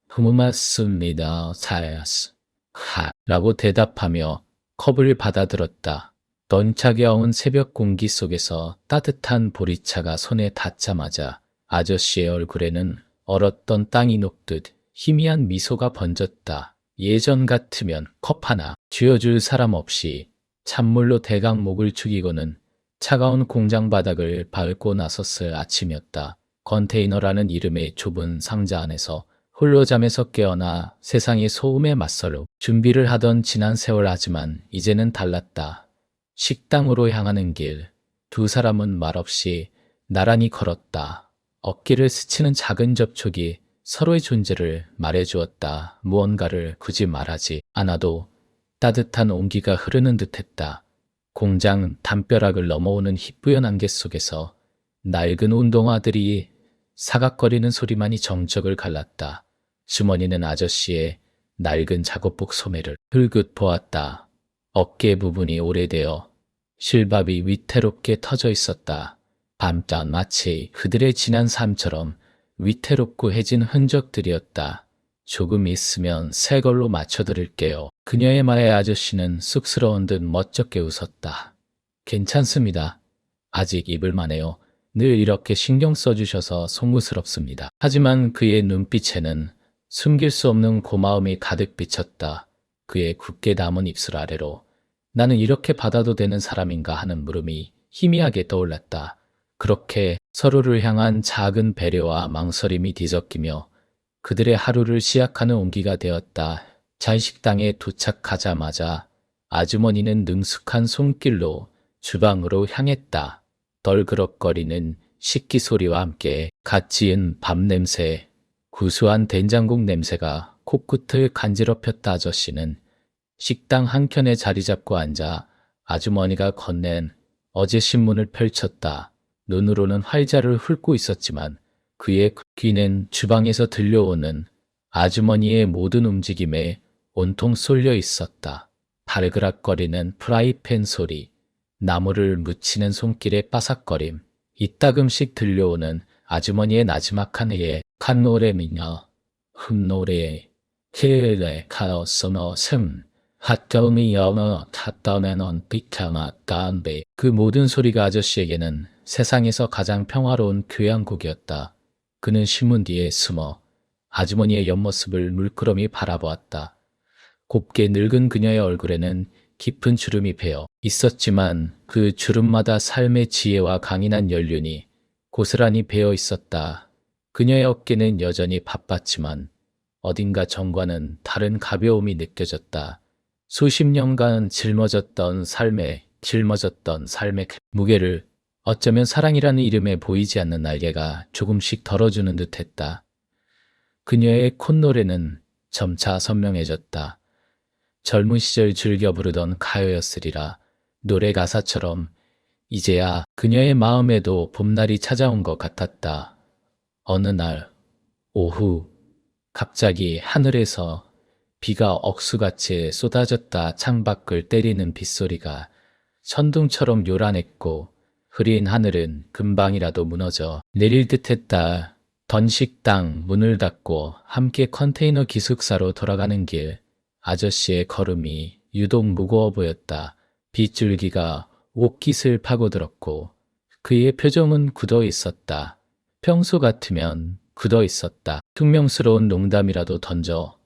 흐무맞습니다. 사야스 하 라고 대답하며 컵을 받아들었다. 넌차게 어운 새벽 공기 속에서 따뜻한 보리차가 손에 닿자마자 아저씨의 얼굴에는 얼었던 땅이 녹듯 희미한 미소가 번졌다. 예전 같으면 컵 하나 쥐어줄 사람 없이 찬물로 대강 목을 축이고는 차가운 공장 바닥을 밟고 나섰을 아침이었다. 컨테이너라는 이름의 좁은 상자 안에서 홀로 잠에서 깨어나 세상의 소음에 맞서려 준비를 하던 지난 세월. 하지만 이제는 달랐다. 식당으로 향하는 길, 두 사람은 말없이 나란히 걸었다. 어깨를 스치는 작은 접촉이 서로의 존재를 말해주었다. 무언가를 굳이 말하지 않아도 따뜻한 온기가 흐르는 듯했다. 공장 담벼락을 넘어오는 희뿌연 안개 속에서 낡은 운동화들이 사각거리는 소리만이 정적을 갈랐다. 주머니는 아저씨의 낡은 작업복 소매를 흘긋 보았다. 어깨 부분이 오래되어 실밥이 위태롭게 터져 있었다. 밤잠 마치 그들의 지난 삶처럼 위태롭고 해진 흔적들이었다. 조금 있으면 새 걸로 맞춰드릴게요. 그녀의 말에 아저씨는 쑥스러운 듯 멋쩍게 웃었다. 괜찮습니다. 아직 입을만해요. 늘 이렇게 신경 써주셔서 송구스럽습니다. 하지만 그의 눈빛에는 숨길 수 없는 고마움이 가득 비쳤다. 그의 굳게 담은 입술 아래로 나는 이렇게 받아도 되는 사람인가 하는 물음이 희미하게 떠올랐다. 그렇게 서로를 향한 작은 배려와 망설임이 뒤섞이며 그들의 하루를 시작하는 온기가 되었다. 잔식당에 도착하자마자 아주머니는 능숙한 손길로 주방으로 향했다. 덜그럭거리는 식기 소리와 함께 갓 지은 밥 냄새, 구수한 된장국 냄새가 코끝을 간지럽혔다. 아저씨는 식당 한켠에 자리 잡고 앉아 아주머니가 건넨 어제 신문을 펼쳤다. 눈으로는 활자를 훑고 있었지만 그의 귀는 주방에서 들려오는 아주머니의 모든 움직임에 온통 쏠려 있었다. 발그락거리는 프라이팬 소리, 나무를 묻히는 손길의 바삭거림, 이따금씩 들려오는 아주머니의 나지막한 예, 칸노래미녀, 흠노래, 케레 카어서너 셈, 핫더미 여머 탓더메넌 비타마 깐베. 그 모든 소리가 아저씨에게는 세상에서 가장 평화로운 교향곡이었다. 그는 신문 뒤에 숨어 아주머니의 옆모습을 물끄러미 바라보았다. 곱게 늙은 그녀의 얼굴에는 깊은 주름이 배어 있었지만 그 주름마다 삶의 지혜와 강인한 연륜이 고스란히 배어 있었다. 그녀의 어깨는 여전히 바빴지만 어딘가 전과는 다른 가벼움이 느껴졌다. 수십 년간 짊어졌던 삶의 무게를 어쩌면 사랑이라는 이름에 보이지 않는 날개가 조금씩 덜어주는 듯했다. 그녀의 콧노래는 점차 선명해졌다. 젊은 시절 즐겨 부르던 가요였으리라. 노래 가사처럼 이제야 그녀의 마음에도 봄날이 찾아온 것 같았다. 어느 날 오후 갑자기 하늘에서 비가 억수같이 쏟아졌다. 창밖을 때리는 빗소리가 천둥처럼 요란했고 흐린 하늘은 금방이라도 무너져 내릴 듯했다. 던식당 문을 닫고 함께 컨테이너 기숙사로 돌아가는 길, 아저씨의 걸음이 유독 무거워 보였다. 빗줄기가 옷깃을 파고들었고 그의 표정은 굳어 있었다. 평소 같으면 굳어 있었다. 퉁명스러운 농담이라도 던져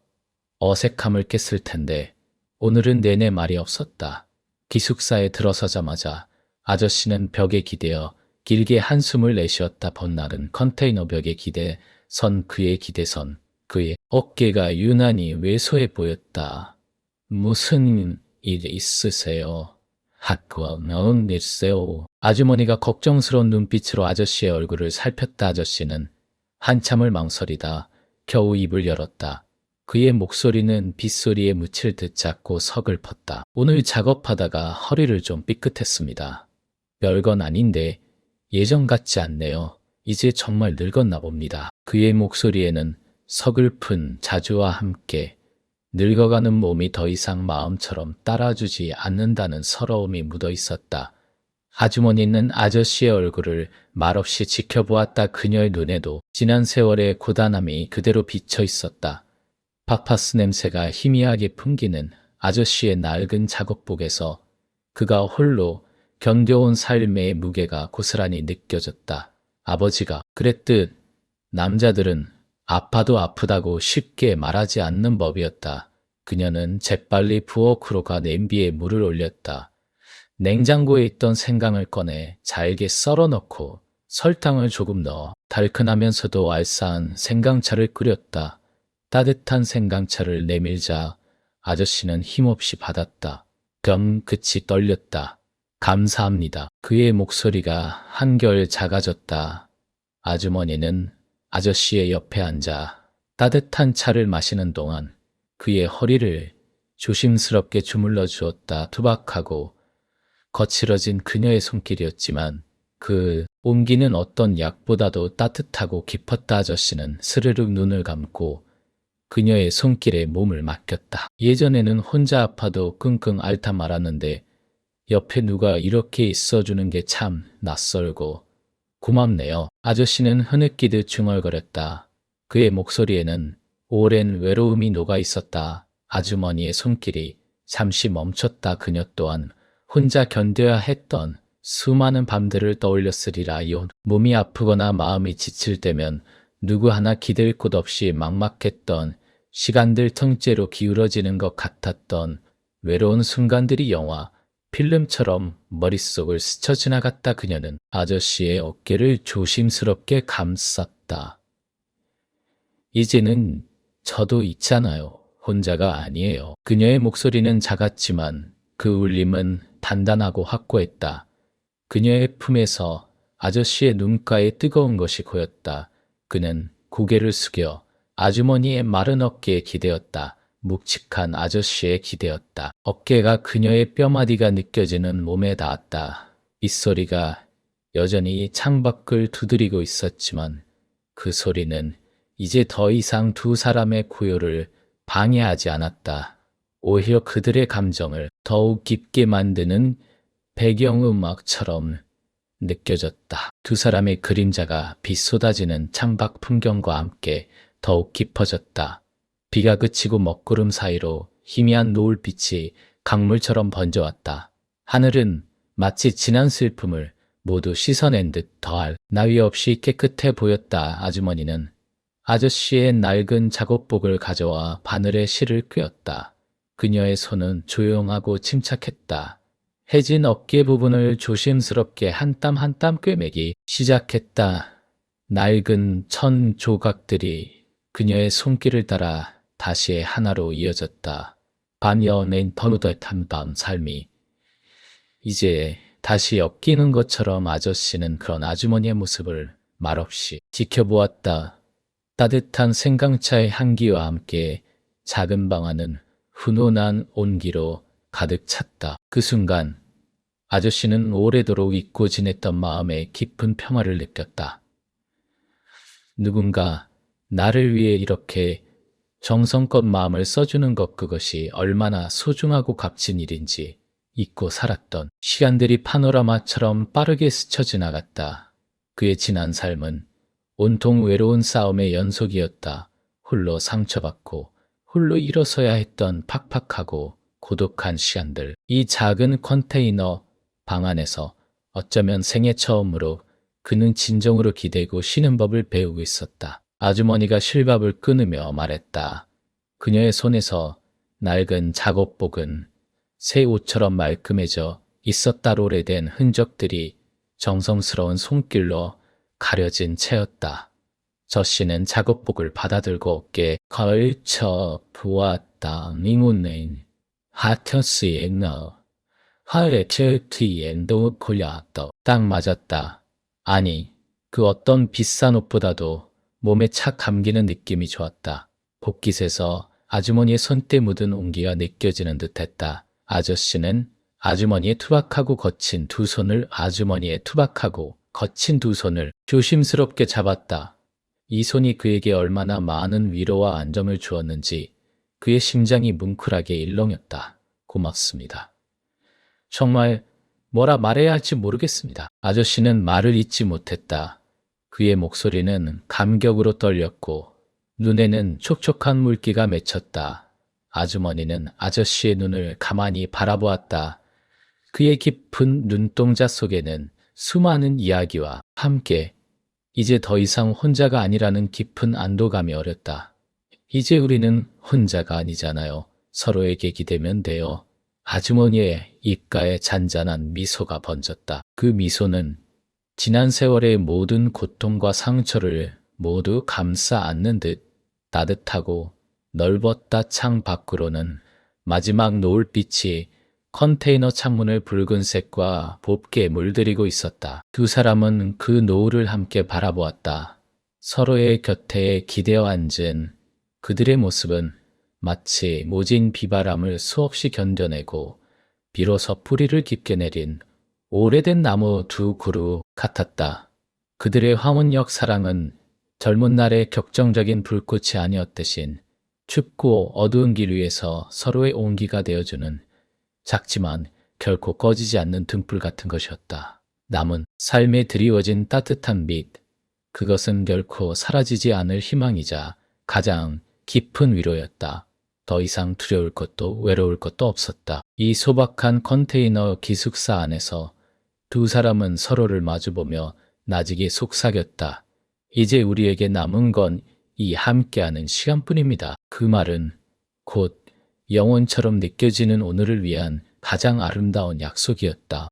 어색함을 깼을 텐데 오늘은 내내 말이 없었다. 기숙사에 들어서자마자 아저씨는 벽에 기대어 길게 한숨을 내쉬었다. 벚날은 컨테이너 벽에 기대 선 그의 기대선. 그의 어깨가 유난히 왜소해 보였다. 무슨 일 있으세요? 학원 일세요. 아주머니가 걱정스러운 눈빛으로 아저씨의 얼굴을 살폈다. 아저씨는 한참을 망설이다 겨우 입을 열었다. 그의 목소리는 빗소리에 묻힐 듯 작고 서글펐다. 오늘 작업하다가 허리를 좀 삐끗했습니다. 별건 아닌데 예전 같지 않네요. 이제 정말 늙었나 봅니다. 그의 목소리에는 서글픈 자주와 함께 늙어가는 몸이 더 이상 마음처럼 따라주지 않는다는 서러움이 묻어 있었다. 아주머니는 아저씨의 얼굴을 말없이 지켜보았다. 그녀의 눈에도 지난 세월의 고단함이 그대로 비쳐 있었다. 파파스 냄새가 희미하게 풍기는 아저씨의 낡은 작업복에서 그가 홀로 견뎌온 삶의 무게가 고스란히 느껴졌다. 아버지가 그랬듯 남자들은 아파도 아프다고 쉽게 말하지 않는 법이었다. 그녀는 재빨리 부엌으로 냄비에 물을 올렸다. 냉장고에 있던 생강을 꺼내 잘게 썰어 넣고 설탕을 조금 넣어 달큰하면서도 알싸한 생강차를 끓였다. 따뜻한 생강차를 내밀자 아저씨는 힘없이 받았다. 끝이 떨렸다. 감사합니다. 그의 목소리가 한결 작아졌다. 아주머니는 아저씨의 옆에 앉아 따뜻한 차를 마시는 동안 그의 허리를 조심스럽게 주물러 주었다. 투박하고 거칠어진 그녀의 손길이었지만 그 온기는 어떤 약보다도 따뜻하고 깊었다. 아저씨는 스르륵 눈을 감고 그녀의 손길에 몸을 맡겼다. 예전에는 혼자 아파도 끙끙 앓다 말았는데 옆에 누가 이렇게 있어주는 게 참 낯설고 고맙네요. 아저씨는 흐느끼듯 중얼거렸다. 그의 목소리에는 오랜 외로움이 녹아 있었다. 아주머니의 손길이 잠시 멈췄다. 그녀 또한 혼자 견뎌야 했던 수많은 밤들을 떠올렸으리라요. 몸이 아프거나 마음이 지칠 때면 누구 하나 기댈 곳 없이 막막했던 시간들 통째로 기울어지는 것 같았던 외로운 순간들이 영화, 필름처럼 머릿속을 스쳐 지나갔다. 그녀는 아저씨의 어깨를 조심스럽게 감쌌다. 이제는 저도 있잖아요. 혼자가 아니에요. 그녀의 목소리는 작았지만 그 울림은 단단하고 확고했다. 그녀의 품에서 아저씨의 눈가에 뜨거운 것이 고였다. 그는 고개를 숙여 아주머니의 마른 어깨에 기대었다. 묵직한 아저씨의 기대였다. 어깨가 그녀의 뼈마디가 느껴지는 몸에 닿았다. 빗소리가 여전히 창밖을 두드리고 있었지만 그 소리는 이제 더 이상 두 사람의 고요를 방해하지 않았다. 오히려 그들의 감정을 더욱 깊게 만드는 배경음악처럼 느껴졌다. 두 사람의 그림자가 비 쏟아지는 창밖 풍경과 함께 더욱 깊어졌다. 비가 그치고 먹구름 사이로 희미한 노을빛이 강물처럼 번져왔다. 하늘은 마치 지난 슬픔을 모두 씻어낸 듯 더할 나위 없이 깨끗해 보였다. 아주머니는 아저씨의 낡은 작업복을 가져와 바늘에 실을 꿰었다. 그녀의 손은 조용하고 침착했다. 해진 어깨 부분을 조심스럽게 한 땀 한 땀 꿰매기 시작했다. 낡은 천 조각들이 그녀의 손길을 따라 다시 하나로 이어졌다. 반여낸 버무듯한 밤 삶이 이제 다시 엮이는 것처럼 아저씨는 그런 아주머니의 모습을 말없이 지켜보았다. 따뜻한 생강차의 향기와 함께 작은 방 안은 훈훈한 온기로 가득 찼다. 그 순간 아저씨는 오래도록 잊고 지냈던 마음의 깊은 평화를 느꼈다. 누군가 나를 위해 이렇게 정성껏 마음을 써주는 것, 그것이 얼마나 소중하고 값진 일인지 잊고 살았던 시간들이 파노라마처럼 빠르게 스쳐 지나갔다. 그의 지난 삶은 온통 외로운 싸움의 연속이었다. 홀로 상처받고 홀로 일어서야 했던 팍팍하고 고독한 시간들. 이 작은 컨테이너 방 안에서 어쩌면 생애 처음으로 그는 진정으로 기대고 쉬는 법을 배우고 있었다. 아주머니가 실밥을 끊으며 말했다. 그녀의 손에서 낡은 작업복은 새 옷처럼 말끔해져 있었다. 오래된 흔적들이 정성스러운 손길로 가려진 채였다. 저 씨는 작업복을 받아들고 어깨에 걸쳐 보았다. 닝운네인 하터스에 넣어 하에 트티엔도 골렸다. 딱 맞았다. 아니, 그 어떤 비싼 옷보다도 몸에 착 감기는 느낌이 좋았다. 복깃에서 아주머니의 손때 묻은 온기가 느껴지는 듯했다. 아저씨는 아주머니의 투박하고 거친 두 손을 조심스럽게 잡았다. 이 손이 그에게 얼마나 많은 위로와 안정을 주었는지 그의 심장이 뭉클하게 일렁였다. 고맙습니다. 정말 뭐라 말해야 할지 모르겠습니다. 아저씨는 말을 잇지 못했다. 그의 목소리는 감격으로 떨렸고 눈에는 촉촉한 물기가 맺혔다. 아주머니는 아저씨의 눈을 가만히 바라보았다. 그의 깊은 눈동자 속에는 수많은 이야기와 함께 이제 더 이상 혼자가 아니라는 깊은 안도감이 어렸다. 이제 우리는 혼자가 아니잖아요. 서로에게 기대면 돼요. 아주머니의 입가에 잔잔한 미소가 번졌다. 그 미소는 지난 세월의 모든 고통과 상처를 모두 감싸 안는 듯 따뜻하고 넓었다. 창 밖으로는 마지막 노을빛이 컨테이너 창문을 붉은색과 곱게 물들이고 있었다. 두 사람은 그 노을을 함께 바라보았다. 서로의 곁에 기대어 앉은 그들의 모습은 마치 모진 비바람을 수없이 견뎌내고 비로소 뿌리를 깊게 내린 오래된 나무 두 그루 같았다. 그들의 화원역 사랑은 젊은 날의 격정적인 불꽃이 아니었듯인 춥고 어두운 길 위에서 서로의 온기가 되어주는 작지만 결코 꺼지지 않는 등불 같은 것이었다. 남은 삶에 드리워진 따뜻한 빛, 그것은 결코 사라지지 않을 희망이자 가장 깊은 위로였다. 더 이상 두려울 것도 외로울 것도 없었다. 이 소박한 컨테이너 기숙사 안에서 두 사람은 서로를 마주보며 나직이 속삭였다. 이제 우리에게 남은 건 이 함께하는 시간뿐입니다. 그 말은 곧 영혼처럼 느껴지는 오늘을 위한 가장 아름다운 약속이었다.